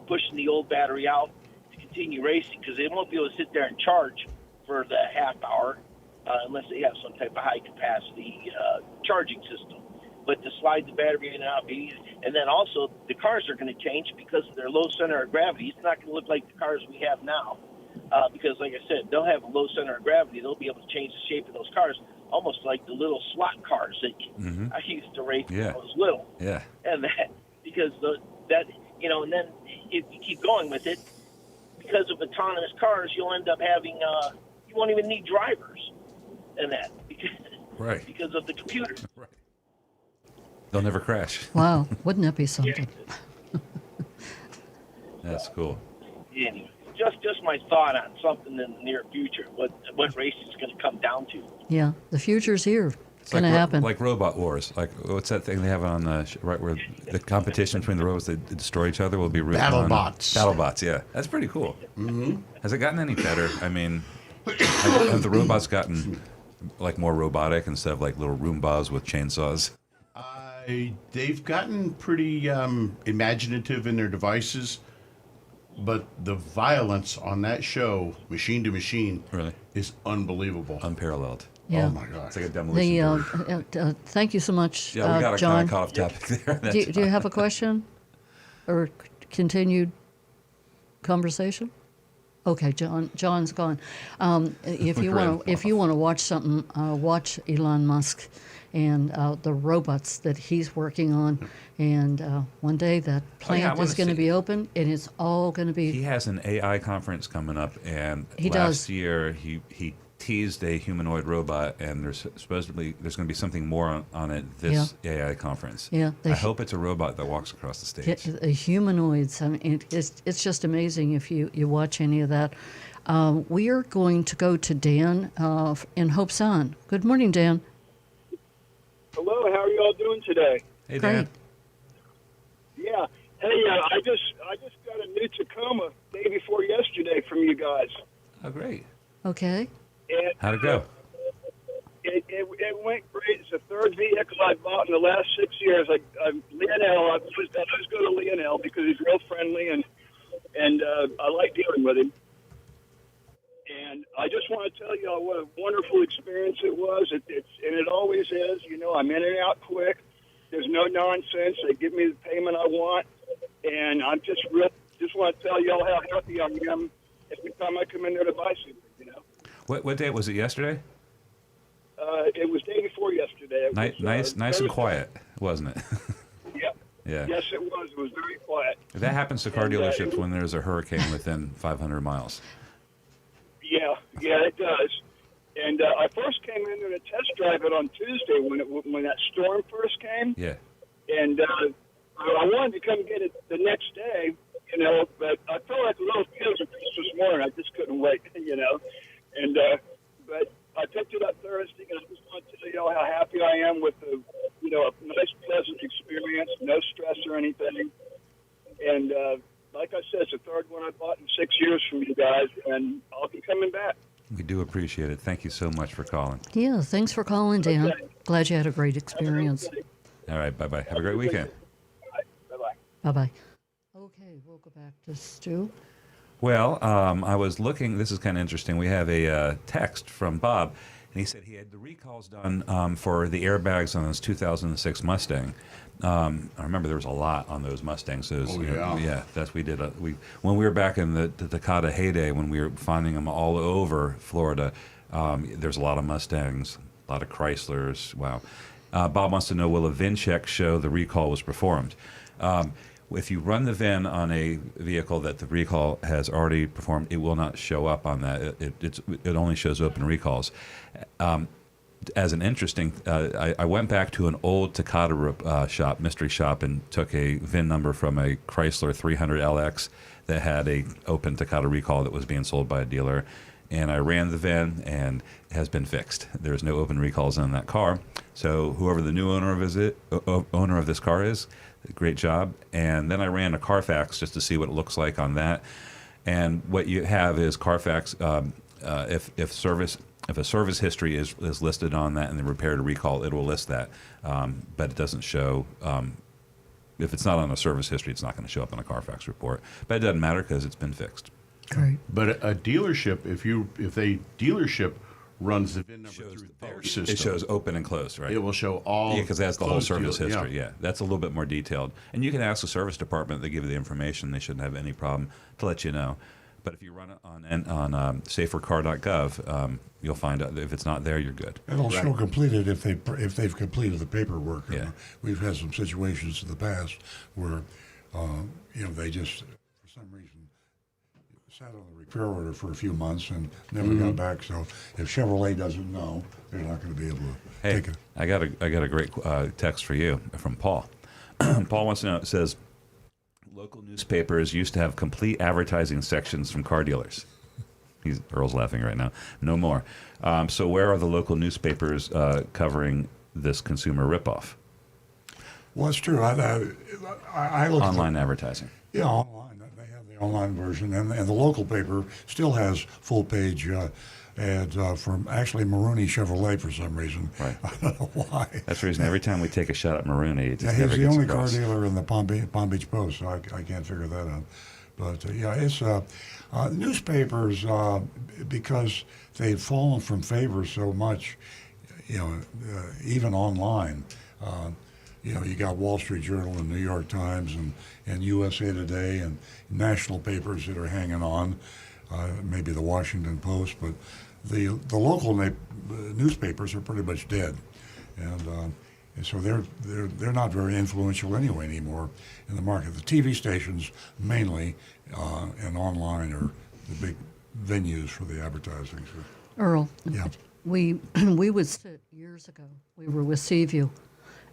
pushing the old battery out to continue racing, because they won't be able to sit there and charge for the half hour unless they have some type of high capacity charging system. But to slide the battery in and out, and then also the cars are going to change because of their low center of gravity. It's not going to look like the cars we have now. Because, like I said, they'll have a low center of gravity. They'll be able to change the shape of those cars, almost like the little slot cars that I used to race when I was little. Yeah. And that, because and then if you keep going with it, because of autonomous cars, you'll end up having, you won't even need drivers and that, because of the computer. Right. They'll never crash. Wow, wouldn't that be something? That's cool. Anyway, just my thought on something in the near future, what racing is going to come down to. Yeah, the future's here. It's going to like, happen. Like Robot Wars. Like, what's that thing they have on right where the competition between the robots that destroy each other will be BattleBots. BattleBots, yeah. That's pretty cool. Has it gotten any better? I mean, have the robots gotten like more robotic instead of like little Roombas with chainsaws? They've gotten pretty imaginative in their devices, but the violence on that show, machine to machine, is unbelievable. Unparalleled. Yeah. Oh, my God. It's like a demolition derby. Thank you so much, Yeah, we got John. kind of caught off topic there. Do you have a question or continued conversation? Okay, John's gone. If you want to watch something, watch Elon Musk and the robots that he's working on. And one day that plant is going to be open, and it's all going to be. He has an AI conference coming up, and He last does. year he teased a humanoid robot, and there's going to be something more on it this AI conference. Yeah, I hope it's a robot that walks across the stage. The humanoids. I mean, it's just amazing if you watch any of that. We are going to go to Dan in Hope Sound. Good morning, Dan. Hello, how are you all doing today? Hey, Great. Dan. Yeah. Hey, I just got a new Tacoma day before yesterday from you guys. Oh, great. Okay. And, How'd it go? It went great. It's the third vehicle I bought in the last 6 years. Lionel, I was going to Lionel because he's real friendly and I like dealing with him. And I just want to tell you all what a wonderful experience it was. And it always is. You know, I'm in and out quick. There's no nonsense. They give me the payment I want, and I'm just want to tell you all how happy I am every time I come in there to buy something. You know. What day was it? Yesterday? It was day before yesterday. It was, Nice and Thursday. quiet, wasn't it? Yep. Yeah. Yes, it was. It was very quiet. That happens to car And, dealerships when there's a hurricane within 500 miles. Yeah, it does. And I first came in there to test drive it on Tuesday when that storm first came. Yeah. And I wanted to come get it the next day, you know, but I felt like a little kid this morning. I just couldn't wait, you know. And but I picked it up Thursday, and I just want to tell you all how happy I am with a nice, pleasant experience, no stress or anything. And like I said, it's the third one I bought in 6 years from you guys, and I'll be coming back. We do appreciate it. Thank you so much for calling. Yeah, thanks for calling, Dan. Okay. Glad you had a great experience. All right, bye-bye. Have a great weekend. Bye-bye. Bye-bye. Okay, we'll go back to Stu. Well, I was looking. This is kind of interesting. We have a text from Bob, and he said he had the recalls done for the airbags on his 2006 Mustang. I remember there was a lot on those Mustangs. That's we did. When we were back in the Takata heyday, when we were finding them all over Florida. There's a lot of Mustangs, a lot of Chryslers. Wow. Bob wants to know, will a VIN check show the recall was performed? If you run the VIN on a vehicle that the recall has already performed, it will not show up on that. It only shows open recalls. as an interesting, I went back to an old Takata shop, mystery shop, and took a VIN number from a Chrysler 300LX that had a open Takata recall that was being sold by a dealer. And I ran the VIN, and it has been fixed. There's no open recalls on that car. So whoever the new owner of this car is, great job. And then I ran a Carfax just to see what it looks like on that. And what you have is Carfax, if a service history is listed on that and the repair to recall, it will list that. But it doesn't show, if it's not on a service history, it's not going to show up on a Carfax report. But it doesn't matter because it's been fixed. Great. But a dealership, if a dealership runs the VIN number through their system, it shows open and closed, right? It will show all. Yeah, because that's the whole closed service dealer- history. Yeah, that's a little bit more detailed. And you can ask the service department; they give you the information. They shouldn't have any problem to let you know. But if you run it on safercar.gov, you'll find out that if it's not there, you're good. It'll show completed if they've completed the paperwork. Yeah. We've had some situations in the past where they just for some reason sat on the repair order for a few months and never got back. So if Chevrolet doesn't know, they're not going to be able to Hey, take it. I got a great text for you from Paul. Paul wants to know. It says, local newspapers used to have complete advertising sections from car dealers. Earl's laughing right now. No more. So where are the local newspapers covering this consumer ripoff? Well, it's true. I look Online advertising. Yeah, online. They have the online version, and the local paper still has full-page ads from actually Maroney Chevrolet for some reason. Right. I don't know why. That's the reason every time we take a shot at Maroney, it just He's never the gets only car across. dealer in the Palm Beach Post, so I can't figure that out. But it's newspapers because they've fallen from favor so much. Even online. You got Wall Street Journal and New York Times and USA Today and national papers that are hanging on, maybe the Washington Post, but the local newspapers are pretty much dead, and so they're not very influential anymore in the market. The TV stations mainly and online are the big venues for the advertising. So. Earl, Yeah. we would sit years ago. We were with Seaview,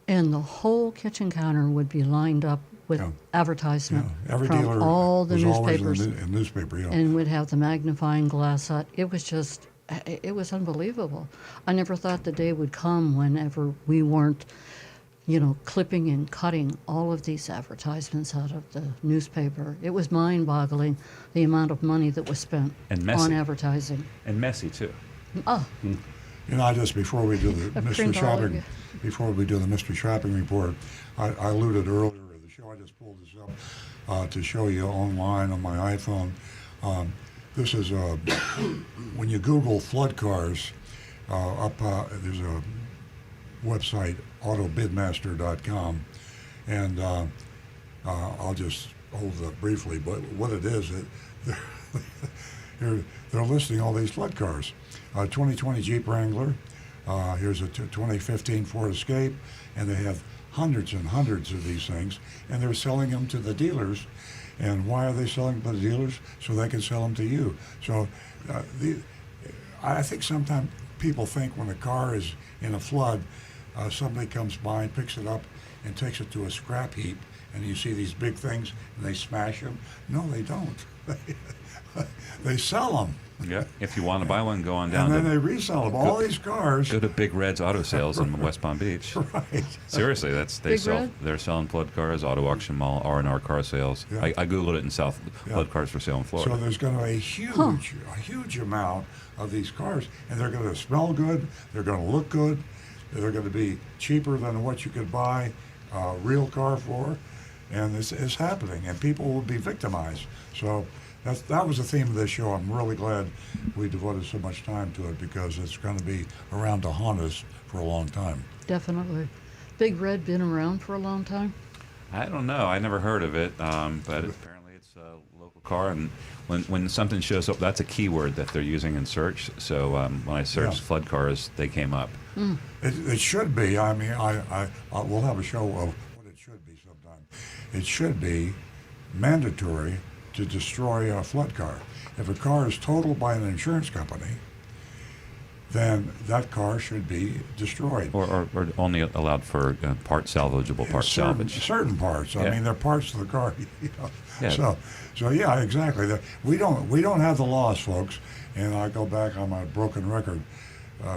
and the whole kitchen counter would be lined up with advertisement Every from dealer all the was newspapers, always in the newspaper. Yeah. and would have the magnifying glass out. It was unbelievable. I never thought the day would come whenever we weren't, clipping and cutting all of these advertisements out of the newspaper. It was mind-boggling the amount of money that was spent And messy. on advertising. And messy, too. Oh, Just before we do the mystery print all of shopping, you. before we do the mystery shopping report, I alluded earlier in the show. I just pulled this up to show you online on my iPhone. This is when you Google flood cars. There's a website, autobidmaster.com, and I'll just hold it up briefly. But what it is, they're listing all these flood cars. 2020 Jeep Wrangler. Here's a 2015 Ford Escape, and they have hundreds and hundreds of these things, and they're selling them to the dealers. And why are they selling them to the dealers? So they can sell them to you. So I think sometimes people think when a car is in a flood, somebody comes by and picks it up and takes it to a scrap heap, and you see these big things, and they smash them. No, they don't. They sell them. Yeah. If you want to buy one, go on down And then to they resell them. All these cars. go to Big Red's Auto Sales in West Palm Beach. Right. Seriously, Big Red? they're selling flood cars, auto auction mall, R&R car sales. Yeah. I googled it in South Yeah. flood cars for sale in Florida. So there's going to be a huge amount of these cars, and they're going to smell good. They're going to look good. They're going to be cheaper than what you could buy a real car for, and this is happening, and people will be victimized. So that was the theme of this show. I'm really glad we devoted so much time to it because it's going to be around to haunt us for a long time. definitely. Big Red been around for a long time? I don't know. I never heard of it, but apparently it's a local car. And when something shows up, that's a keyword that they're using in search. So when I searched flood cars, they came up. It should be. I mean, we'll have a show of what it should be sometime. It should be mandatory to destroy a flood car. If a car is totaled by an insurance company, then that car should be destroyed. Or only allowed for part salvageable, part salvage. Certain parts. I Yeah. mean, they're parts of the car. You know? Yeah. So yeah, exactly. We don't have the laws, folks. And I go back on my broken record.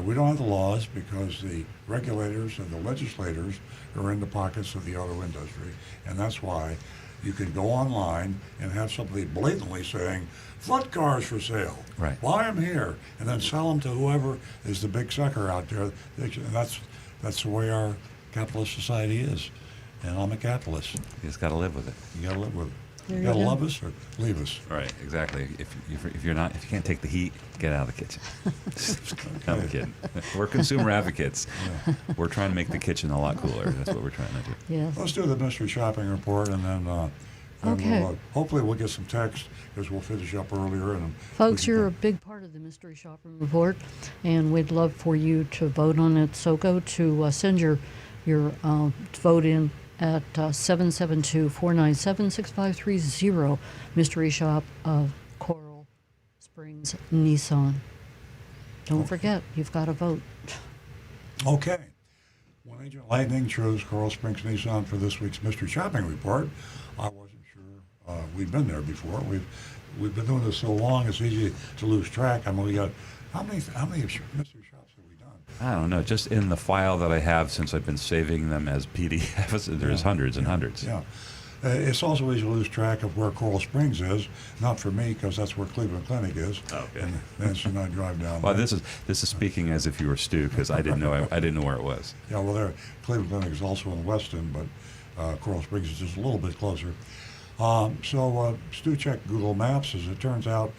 We don't have the laws because the regulators and the legislators are in the pockets of the auto industry, and that's why you can go online and have somebody blatantly saying, "Flood cars for sale, Right. buy them here," and then sell them to whoever is the big sucker out there. And that's the way our capitalist society is, and I'm a capitalist. You just got to live with it. You gotta live with it. There You you gotta go. love us or leave us. Right, exactly. If you can't take the heat, get out of the kitchen. No, I'm kidding. We're consumer advocates. We're trying to make the kitchen a lot cooler. That's what we're trying to do. Yes. Let's do the mystery shopping report, and then Okay. hopefully we'll get some text because we'll finish up earlier. And Folks, you're a big part of the Mystery Shopping Report, and we'd love for you to vote on it. So go to send your vote in at 772-497-6530, Mystery Shop of Coral Springs Nissan. Don't forget, you've got to vote. Okay. When Agent Lightning chose Coral Springs Nissan for this week's mystery shopping report, I wasn't sure we'd been there before. We've been doing this so long, it's easy to lose track. I mean, we got how many mystery shops have we done? I don't know. Just in the file that I have since I've been saving them as PDFs, there's hundreds and hundreds. Yeah. It's also easy to lose track of where Coral Springs is. Not for me, because that's where Cleveland Clinic is. Okay. And Nancy and I drive down Well, there. this is speaking as if you were Stu, because I didn't know where it was. Yeah, well, Cleveland Clinic is also in Weston, but Coral Springs is just a little bit closer. So Stu checked Google Maps. As it turns out,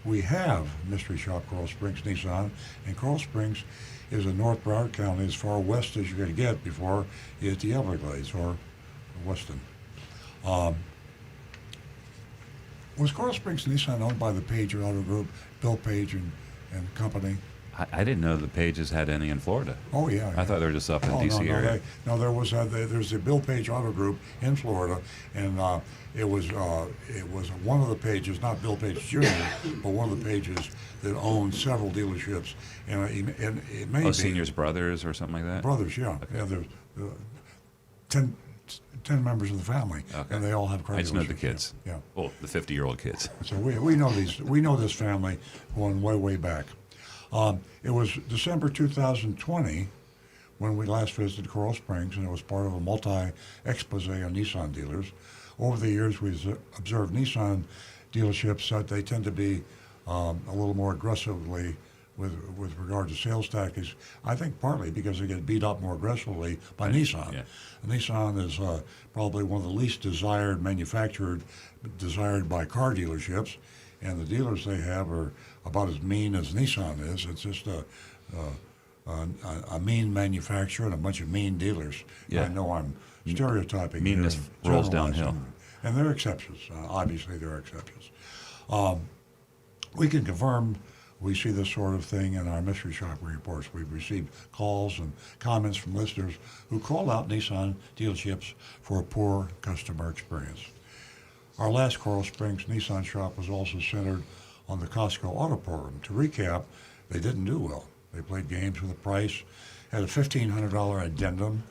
we have Mystery Shop Coral Springs Nissan, and Coral Springs is in North Broward County, as far west as you're going to get before you hit the Everglades or Weston. Was Coral Springs Nissan owned by the Page Auto Group, Bill Page and Company? I didn't know the Pages had any in Florida. Oh, yeah. I thought they were just up in the D.C. area. There was there's the Bill Page Auto Group in Florida, and it was one of the Pages, not Bill Page Jr., but one of the Pages that owned several dealerships, and it may be Seniors Brothers or something like that? brothers, yeah. Okay. Yeah, there's 10 members of the family, Okay. and they all have car I just know the dealerships, kids. Yeah. Well, the 50-year-old kids. So we know this family going way back. It was December 2020 when we last visited Coral Springs, and it was part of a multi-expose on Nissan dealers. Over the years, we've observed Nissan dealerships that they tend to be a little more aggressively with regard to sales tactics. I think partly because they get beat up more aggressively by Nissan. Yeah. Nissan is probably one of the least desired by car dealerships, and the dealers they have are about as mean as Nissan is. It's just a mean manufacturer and a bunch of mean dealers. Yeah. I know I'm stereotyping. Meanness here and rolls generalizing. downhill. And there are exceptions. Obviously, there are exceptions. We can confirm we see this sort of thing in our mystery shopping reports. We've received calls and comments from listeners who call out Nissan dealerships for a poor customer experience. Our last Coral Springs Nissan shop was also centered on the Costco Auto Program. To recap, they didn't do well. They played games with the price, had a $1,500 addendum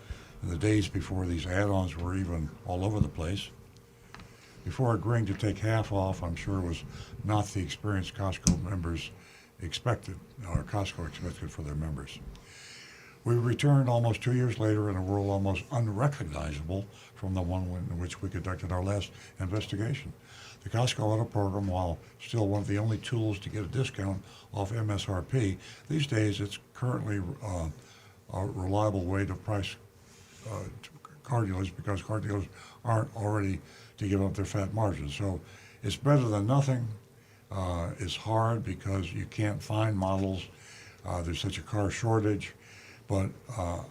in the days before these add-ons were even all over the place. Before agreeing to take half off, I'm sure it was not the experience Costco members expected, or Costco expected for their members. We returned almost 2 years later in a world almost unrecognizable from the one in which we conducted our last investigation. The Costco Auto Program, while still one of the only tools to get a discount off MSRP, these days it's currently a reliable way to price car dealers because car dealers aren't already to give up their fat margins. So it's better than nothing. It's hard because you can't find models. There's such a car shortage. But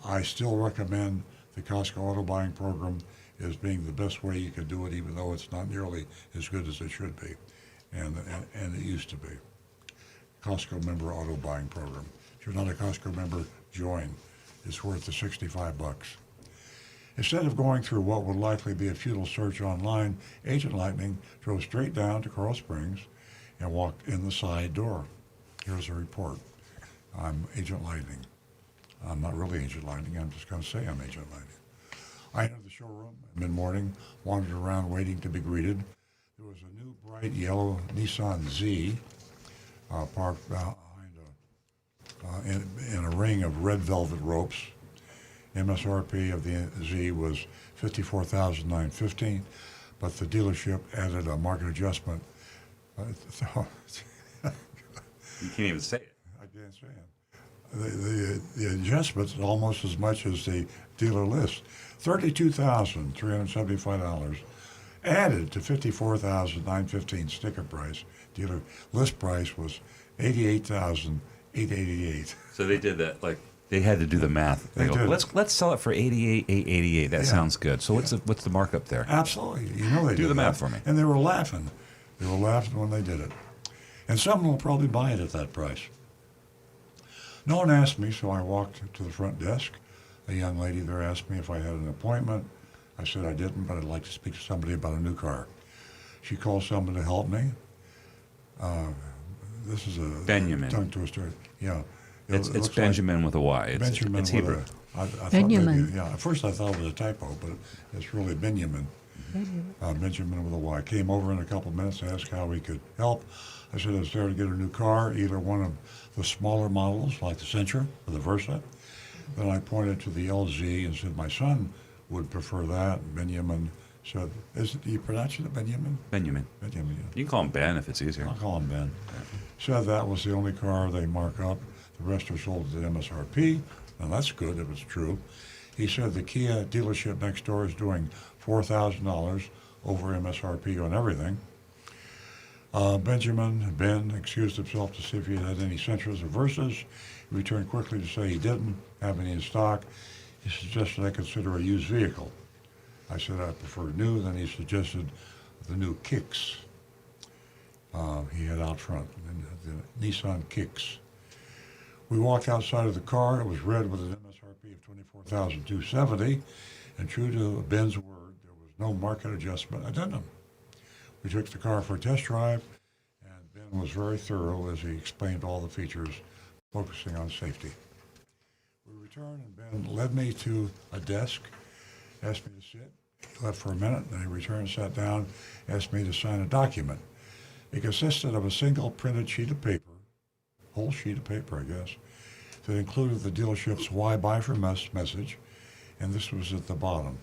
I still recommend the Costco Auto Buying Program as being the best way you can do it, even though it's not nearly as good as it should be, and it used to be. Costco Member Auto Buying Program. If you're not a Costco member, join. It's worth the $65. Instead of going through what would likely be a futile search online, Agent Lightning drove straight down to Coral Springs and walked in the side door. Here's a report. I'm Agent Lightning. I'm not really Agent Lightning. I'm just going to say I'm Agent Lightning. I entered the showroom mid-morning, wandered around waiting to be greeted. There was a new bright yellow Nissan Z parked behind in a ring of red velvet ropes. MSRP of the Z was $54,915, but the dealership added a market adjustment. You can't even say it. I can't say it. The adjustment's almost as much as the dealer list. $32,375 added to $54,915 sticker price. Dealer list price was $88,888. So they did that, like, they had to do the math. They They go, did. let's sell it for $88,888. That Yeah. sounds good. So what's the markup there? Absolutely. You know they Do did the that. math for me. And they were laughing. They were laughing when they did it. And someone will probably buy it at that price. No one asked me, so I walked to the front desk. A young lady there asked me if I had an appointment. I said I didn't, but I'd like to speak to somebody about a new car. She called someone to help me. This is a Benjamin. tongue twister. Yeah. It's looks like Benjamin with a Y. Benjamin It's with Hebrew. I thought Benjamin. maybe, yeah, at first I thought it was a typo, but it's really Benjamin. Benjamin with a Y. Came over in a couple of minutes to ask how we could help. I said I was there to get a new car, either one of the smaller models like the Sentra or the Versa. Then I pointed to the LZ and said my son would prefer that. Benjamin said, do you pronounce it Benjamin? Benjamin. Benjamin, yeah. You can call him Ben if it's easier. I'll call him Ben. Said that was the only car they mark up. The rest are sold at MSRP. Now that's good if it's true. He said the Kia dealership next door is doing $4,000 over MSRP on everything. Ben excused himself to see if he had any Sentras or Versas. He returned quickly to say he didn't have any in stock. He suggested I consider a used vehicle. I said I prefer new. Then he suggested the new Kicks. He had out front, the Nissan Kicks. We walked outside of the car. It was red with an MSRP of $24,270, and true to Ben's word, there was no market adjustment addendum. We took the car for a test drive, and Ben was very thorough as he explained all the features, focusing on safety. We returned, and Ben led me to a desk, asked me to sit. He left for a minute, then he returned, sat down, asked me to sign a document. It consisted of a single printed sheet of paper, whole sheet of paper, I guess, that included the dealership's "Why Buy From Us" message, and this was at the bottom.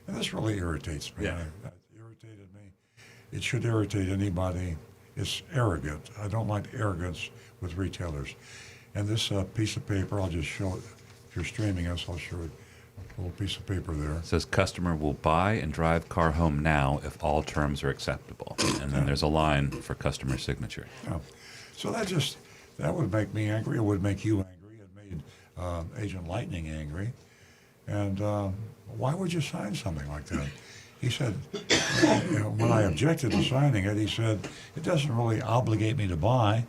And this really irritates me. Yeah. It irritated me. It should irritate anybody. It's arrogant. I don't like arrogance with retailers. And this piece of paper, I'll just show it. If you're streaming us, I'll show it. A little piece of paper there. It says customer will buy and drive car home now if all terms are acceptable. And then there's a line for customer signature. Yeah. So that would make me angry. It would make you angry. It made Agent Lightning angry. And why would you sign something like that? He said, when I objected to signing it, he said, it doesn't really obligate me to buy.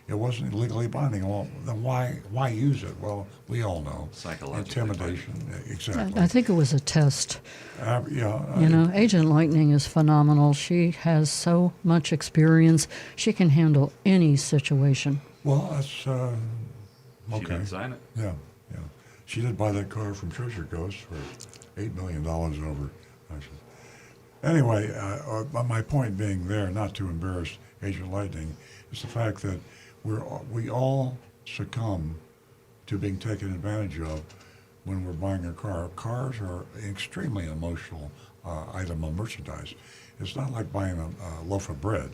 It wasn't legally binding. Well, then why use it? Well, we all know. Psychologically Intimidation. Exactly. I think it was a test. Yeah. Agent Lightning is phenomenal. She has so much experience. She can handle any situation. Well, that's She okay. didn't sign it. Yeah. She did buy that car from Treasure Coast for $8 million over. Actually. Anyway, my point being there, not to embarrass Agent Lightning, is the fact that we all succumb to being taken advantage of when we're buying a car. Cars are an extremely emotional item of merchandise. It's not like buying a loaf of bread.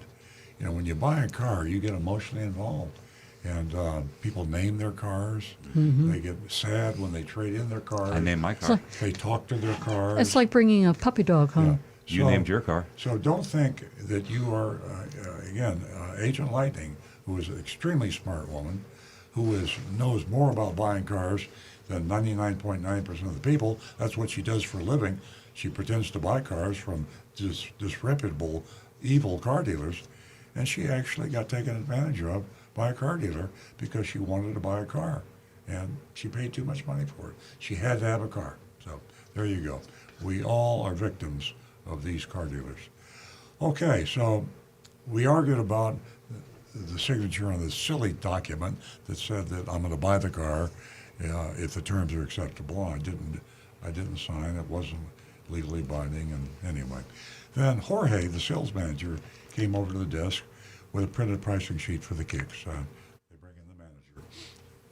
When you buy a car, you get emotionally involved. And people name their cars. Mm-hmm. They get sad when they trade in their cars. I named my car. They talk to their cars. It's like bringing a puppy dog home. You named your car. So don't think that you are, Agent Lightning, who is an extremely smart woman, who knows more about buying cars than 99.9% of the people. That's what she does for a living. She pretends to buy cars from disreputable, evil car dealers, and she actually got taken advantage of by a car dealer because she wanted to buy a car, and she paid too much money for it. She had to have a car. So there you go. We all are victims of these car dealers. Okay, so we argued about the signature on this silly document that said that I'm going to buy the car if the terms are acceptable. I didn't sign. It wasn't legally binding. And anyway, then Jorge, the sales manager, came over to the desk with a printed pricing sheet for the kicks. They bring in the manager.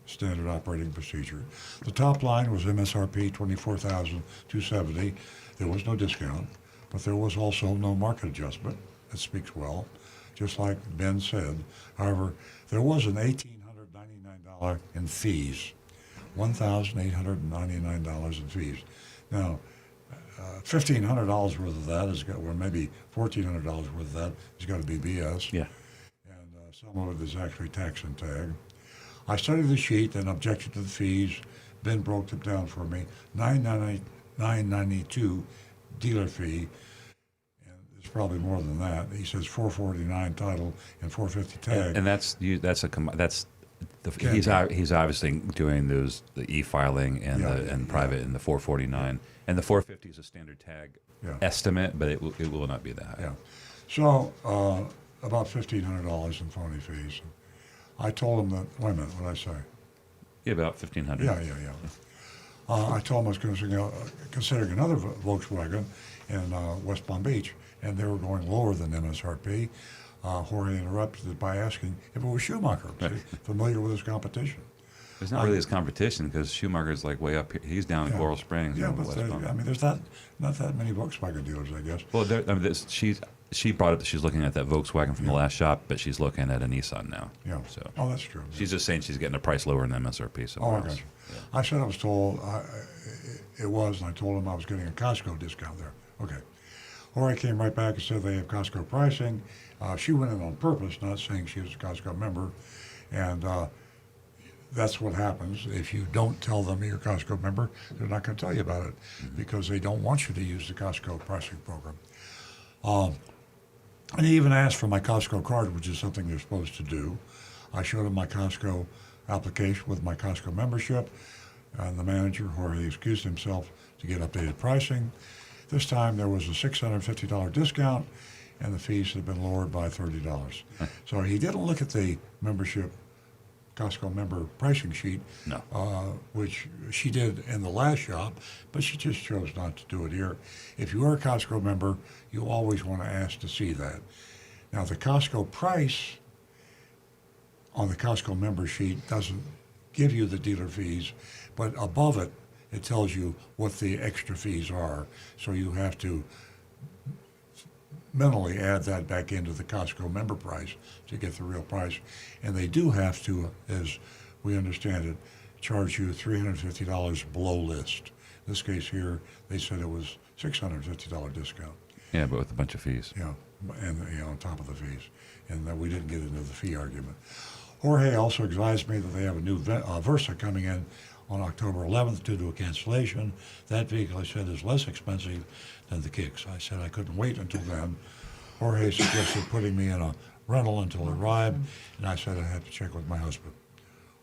Standard operating procedure. The top line was MSRP $24,270. There was no discount, but there was also no market adjustment. That speaks well, just like Ben said. However, there was an $1,899 in fees, $1,899 in fees. Now, $1,500 worth of that is got, or maybe $1,400 worth of that has got to be BS. Yeah. And some of it is actually tax and tag. I studied the sheet and objected to the fees. Ben broke it down for me. $992 dealer fee. And it's probably more than that. He says $449 title and $450 tag. And he's obviously doing the e-filing and private and the 449, and the 450 is a standard tag estimate, but it will not be that high. Yeah. So about $1,500 in phony fees. I told him that. Wait a minute. What did I say? Yeah, about 1,500. Yeah. I told him I was considering another Volkswagen in West Palm Beach, and they were going lower than MSRP. Jorge interrupted it by asking if it was Schumacher, familiar with his competition. It's not really his competition because Schumacher's like way up here. He's down in Coral Springs. Yeah, but there's not that many Volkswagen dealers, I guess. Well, she brought up that she's looking at that Volkswagen from the last shop, but she's looking at a Nissan now. Yeah. So that's true. She's just saying she's getting a price lower than MSRP somewhere I got you. Yeah. I said I was told it was, and I told him I was getting a Costco discount there. Okay. Jorge came right back and said they have Costco pricing. She went in on purpose, not saying she was a Costco member, and that's what happens if you don't tell them you're a Costco member. They're not going to tell you about it because they don't want you to use the Costco pricing program. And he even asked for my Costco card, which is something they're supposed to do. I showed him my Costco application with my Costco membership, and the manager, Jorge, excused himself to get updated pricing. This time there was a $650 discount, and the fees had been lowered by $30. So he didn't look at the membership Costco member pricing sheet, which she did in the last shop, but she just chose not to do it here. If you are a Costco member, you always want to ask to see that. Now, the Costco price on the Costco member sheet doesn't give you the dealer fees, but above it, it tells you what the extra fees are. So you have to mentally add that back into the Costco member price to get the real price. And they do have to, as we understand it, charge you $350 below list. In this case here, they said it was $650 discount. Yeah, but with a bunch of fees. Yeah, and on top of the fees. And we didn't get into the fee argument. Jorge also advised me that they have a new Versa coming in on October 11th due to a cancellation. That vehicle, I said, is less expensive than the Kicks. I said I couldn't wait until then. Jorge suggested putting me in a rental until it arrived, and I said I had to check with my husband.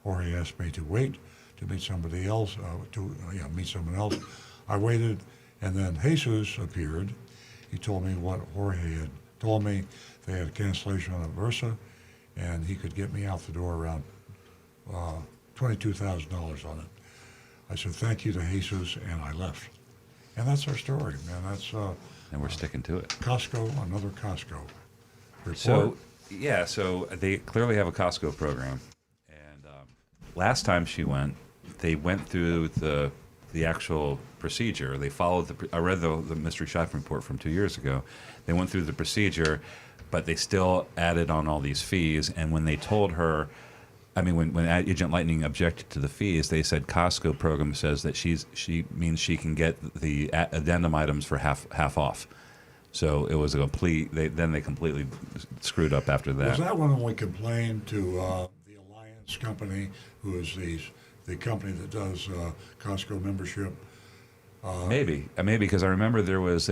Jorge asked me to wait to meet somebody else, meet someone else. I waited, and then Jesus appeared. He told me what Jorge had told me. They had a cancellation on a Versa, and he could get me out the door around $22,000 on it. I said thank you to Jesus, and I left. And that's our story, man. That's and we're sticking to it. Costco, another Costco. Report. So they clearly have a Costco program. And last time she went, they went through the actual procedure. They followed I read the mystery shopping report from 2 years ago. They went through the procedure, but they still added on all these fees. And when they told her, when Agent Lightning objected to the fees, they said Costco program says that she means she can get the addendum items for half off. So it was a complete. They completely screwed up after that. Was that when we complained to the Alliance company, who is the company that does Costco membership? Maybe because I remember there was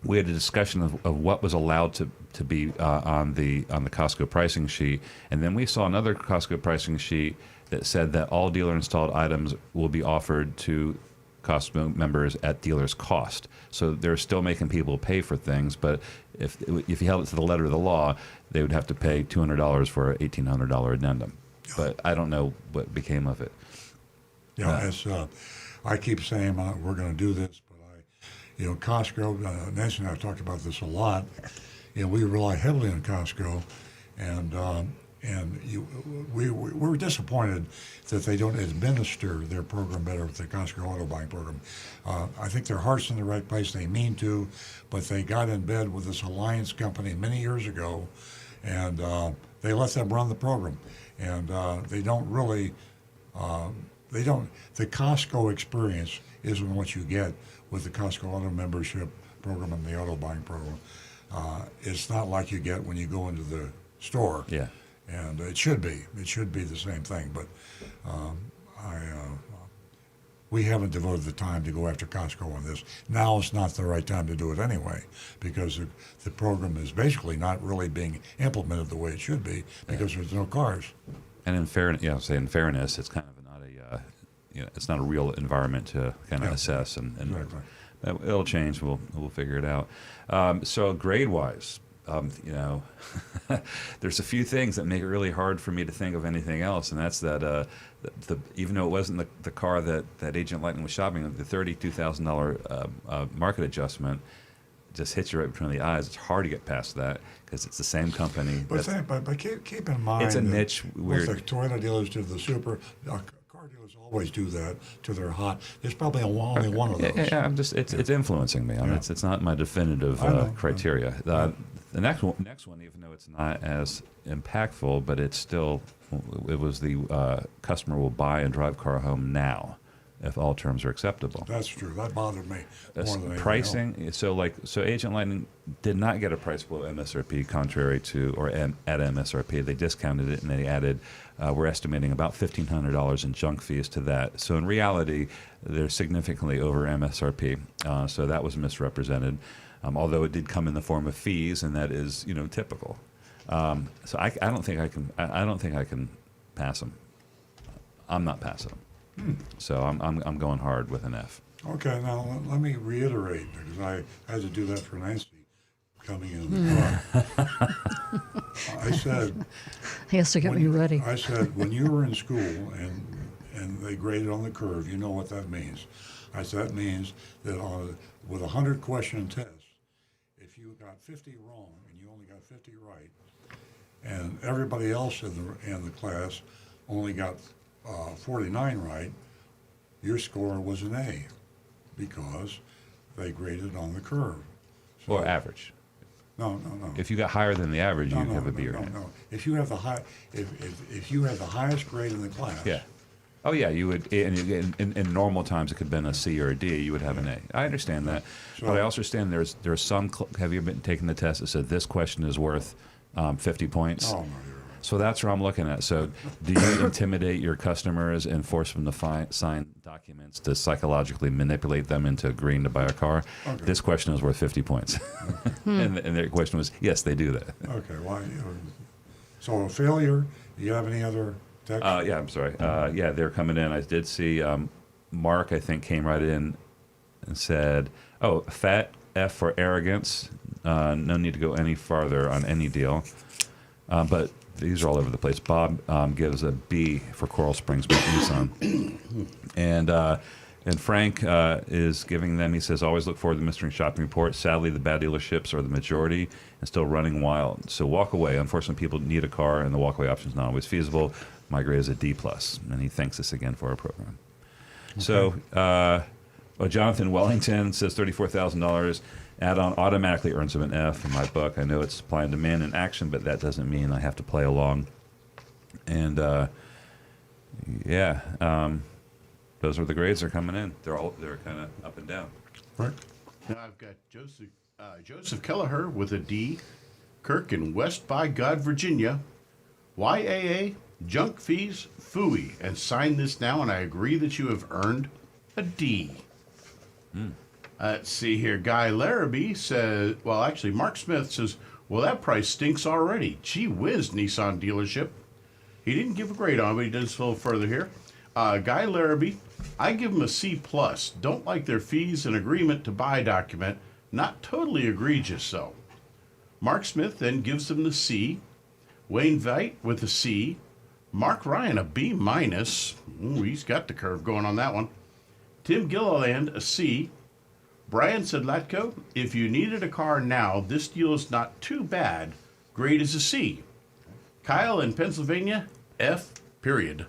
we had a discussion of what was allowed to be on the Costco pricing sheet, and then we saw another Costco pricing sheet that said that all dealer installed items will be offered to Costco members at dealer's cost. So they're still making people pay for things, but if you held it to the letter of the law, they would have to pay $200 for an $1,800 addendum. But I don't know what became of it. Yeah, as I keep saying, we're going to do this, but Costco, Nancy and I have talked about this a lot. We rely heavily on Costco, and we were disappointed that they don't administer their program better with the Costco auto buying program. I think their heart's in the right place. They mean to, but they got in bed with this alliance company many years ago, and they let them run the program. And they don't really, the Costco experience isn't what you get with the Costco auto membership program and the auto buying program. It's not like you get when you go into the store. Yeah. And it should be the same thing. But we haven't devoted the time to go after Costco on this. Now is not the right time to do it anyway, because the program is basically not really being implemented the way it should be, because there's no cars. And in fairness, it's kind of not it's not a real environment to kind of assess, and Exactly. It'll change. We'll figure it out. So grade wise, there's a few things that make it really hard for me to think of anything else, and that's that even though it wasn't the car that Agent Lightning was shopping, the $32,000 market adjustment just hits you right between the eyes. It's hard to get past that because it's the same company. But keep in mind, it's a niche. With the Toyota dealers to the Super. Car dealers always do that to their hot. There's probably only one of those. Yeah, it's influencing me. I mean, it's not my definitive criteria. The next one, even though it's not as impactful, but it was the customer will buy and drive car home now, if all terms are acceptable. That's true. That bothered me more than anything pricing. else. So Agent Lightning did not get a price below MSRP, contrary to at MSRP. They discounted it and they added. We're estimating about $1,500 in junk fees to that. So in reality, they're significantly over MSRP. So that was misrepresented, although it did come in the form of fees, and that is typical. So I don't think I can. I don't think I can pass them. I'm not passing them. So I'm going hard with an F. Okay, now let me reiterate, because I had to do that for Nancy coming in the car. I said... He has to get me ready. I said, when you were in school and they graded on the curve, you know what that means. I said, that means that with a 100-question test, if you got 50 wrong and you only got 50 right, and everybody else in the class only got 49 right, your score was an A, because they graded on the curve. So, Or average. No. If you got higher than the average, you have a B or an A. No. If you have if you have the highest grade in the class. Yeah. Oh yeah, you would. In normal times, it could have been a C or a D. You would have an A. I understand that, So, but I also understand there's some. Have you been taking the test that said this question is worth 50 points? Oh no, you're right. So that's where I'm looking at. So do you intimidate your customers and force them to sign documents to psychologically manipulate them into agreeing to buy a car? Okay. This question is worth 50 points. and their question was, yes, they do that. Okay, well, so a failure. Do you have any other text? Yeah, I'm sorry. Yeah, they're coming in. I did see Mark, I think, came right in and said, oh, fat F for arrogance. No need to go any farther on any deal. But these are all over the place. Bob gives a B for Coral Springs by Nissan. And Frank is giving them, he says, always look forward to the Mystery Shopping Report. Sadly, the bad dealerships are the majority and still running wild. So walk away. Unfortunately, people need a car, and the walk-away option is not always feasible. My grade is a D+, and he thanks us again for our program. Okay. So Jonathan Wellington says $34,000. Add-on automatically earns him an F in my book. I know it's supply and demand in action, but that doesn't mean I have to play along. And those are the grades that are coming in. They're kind of up and down. Right. Now I've got Joseph Kelleher with a D. Kirk in West by God, Virginia. YAA, junk fees, phooey. And sign this now, and I agree that you have earned a D. Let's see here. Guy Larrabee says, well, actually, Mark Smith says, well, that price stinks already. Gee whiz, Nissan dealership. He didn't give a grade on it, but he does a little further here. Guy Larrabee I give them a C plus. Don't like their fees and agreement to buy document. Not totally egregious though. Mark Smith then gives them the C. Wayne Veit with a C. Mark Ryan a B minus. Ooh, he's got the curve going on that one. Tim Gilliland a C. Brian Sedlatko, if you needed a car now, this deal is not too bad. Grade is a C. Kyle in Pennsylvania, F period.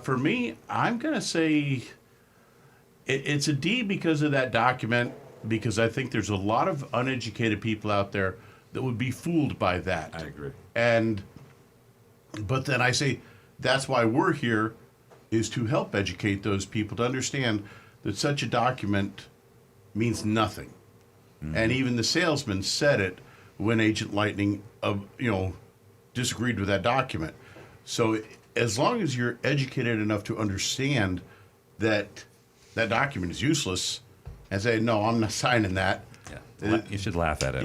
For me, I'm going to say it's a D because of that document, because I think there's a lot of uneducated people out there that would be fooled by that. I agree. But then I say that's why we're here, is to help educate those people to understand that such a document means nothing. And even the salesman said it when Agent Lightning, disagreed with that document. So as long as you're educated enough to understand that that document is useless, and say, no, I'm not signing that. Yeah, you should laugh at it.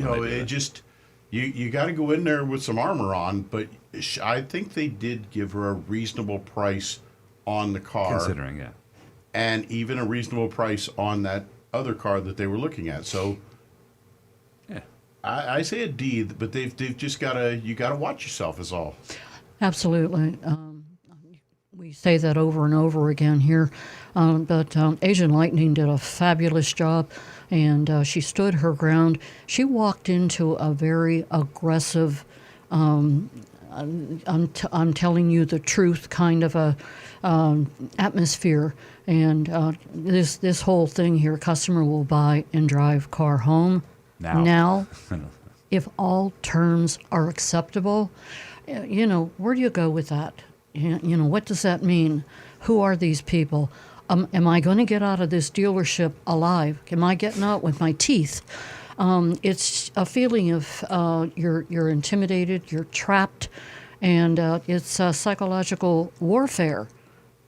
You got to go in there with some armor on. But I think they did give her a reasonable price on the car, considering, yeah, and even a reasonable price on that other car that they were looking at. So, yeah, I say a D, but they've just you got to watch yourself is all. Absolutely. We say that over and over again here, but Agent Lightning did a fabulous job, and she stood her ground. She walked into a very aggressive, I'm telling you the truth kind of a atmosphere, and this whole thing here, customer will buy and drive car home now if all terms are acceptable. Where do you go with that? What does that mean? Who are these people? Am I going to get out of this dealership alive? Am I getting out with my teeth? It's a feeling of you're intimidated, you're trapped, and it's psychological warfare.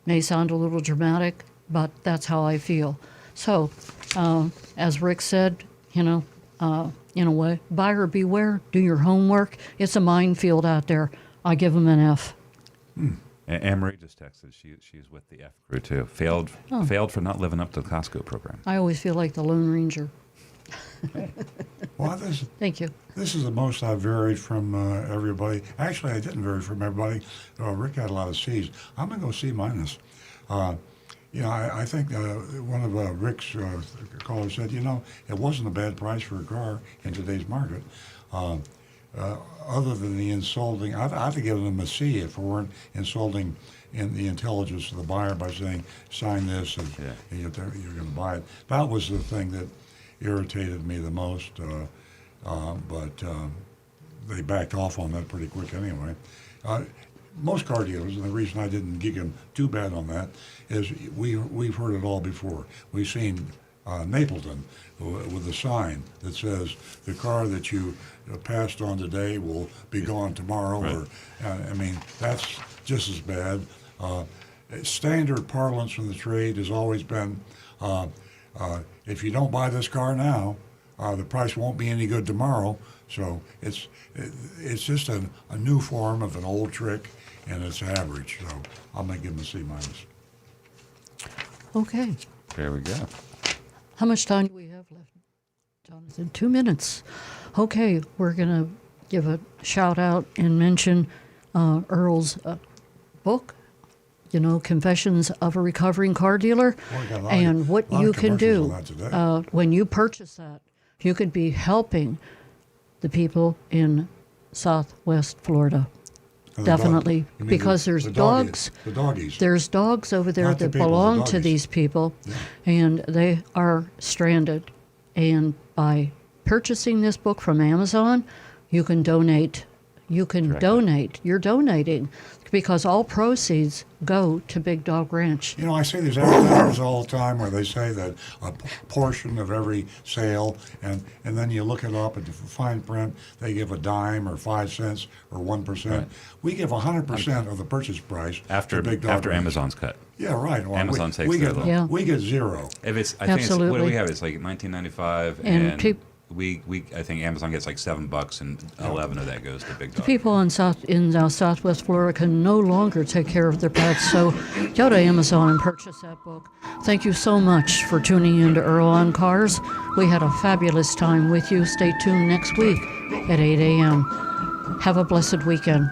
May sound a little dramatic, but that's how I feel. So, as Rick said, in a way, buyer beware, do your homework. It's a minefield out there. I give them an F. Anne-Marie just texted. She's with the F crew too. Failed for not living up to the Costco program. I always feel like the Lone Ranger. Well, Thank you. This is the most I've varied from everybody. Actually, I didn't vary from everybody. Rick had a lot of C's. I'm going to go C minus. I think one of Rick's callers said, it wasn't a bad price for a car in today's market. Other than the insulting, I'd have to give them a C if we weren't insulting in the intelligence of the buyer by saying, sign this and you're going to buy it. That was the thing that irritated me the most, but they backed off on that pretty quick anyway. Most car dealers, and the reason I didn't gig them too bad on that, is we've heard it all before. We've seen Napleton with a sign that says the car that you passed on today will be gone tomorrow. Right. Or that's just as bad. Standard parlance from the trade has always been, if you don't buy this car now, the price won't be any good tomorrow. So it's just a new form of an old trick, and it's average. So I'm going to give them a C minus. Okay. There we go. How much time do we have left, Jonathan? 2 minutes. Okay, we're going to give a shout out and mention Earl's book, Confessions of a Recovering Car Dealer, and what you can do when you purchase that. You could be helping the people in Southwest Florida. Definitely, because there's dogs. The doggies. There's dogs over there that belong to these people, and they are stranded. And by purchasing this book from Amazon, you can donate. You can donate. You're donating because all proceeds go to Big Dog Ranch. I see these advertisements all the time where they say that a portion of every sale, and then you look it up at the fine print, they give a dime or 5 cents or 1%. Right. We give 100% of the purchase price after to Big Dog after Ranch. Amazon's cut. Yeah, right. Well, Amazon takes their little. We get zero. If it's, I think it's, what do we have? It's like $19.95 and I think Amazon gets like $7, and 11 of that goes to Big Dog. People in Southwest Florida can no longer take care of their pets, so go to Amazon and purchase that book. Thank you so much for tuning in to Earl on Cars. We had a fabulous time with you. Stay tuned next week at 8 a.m. Have a blessed weekend.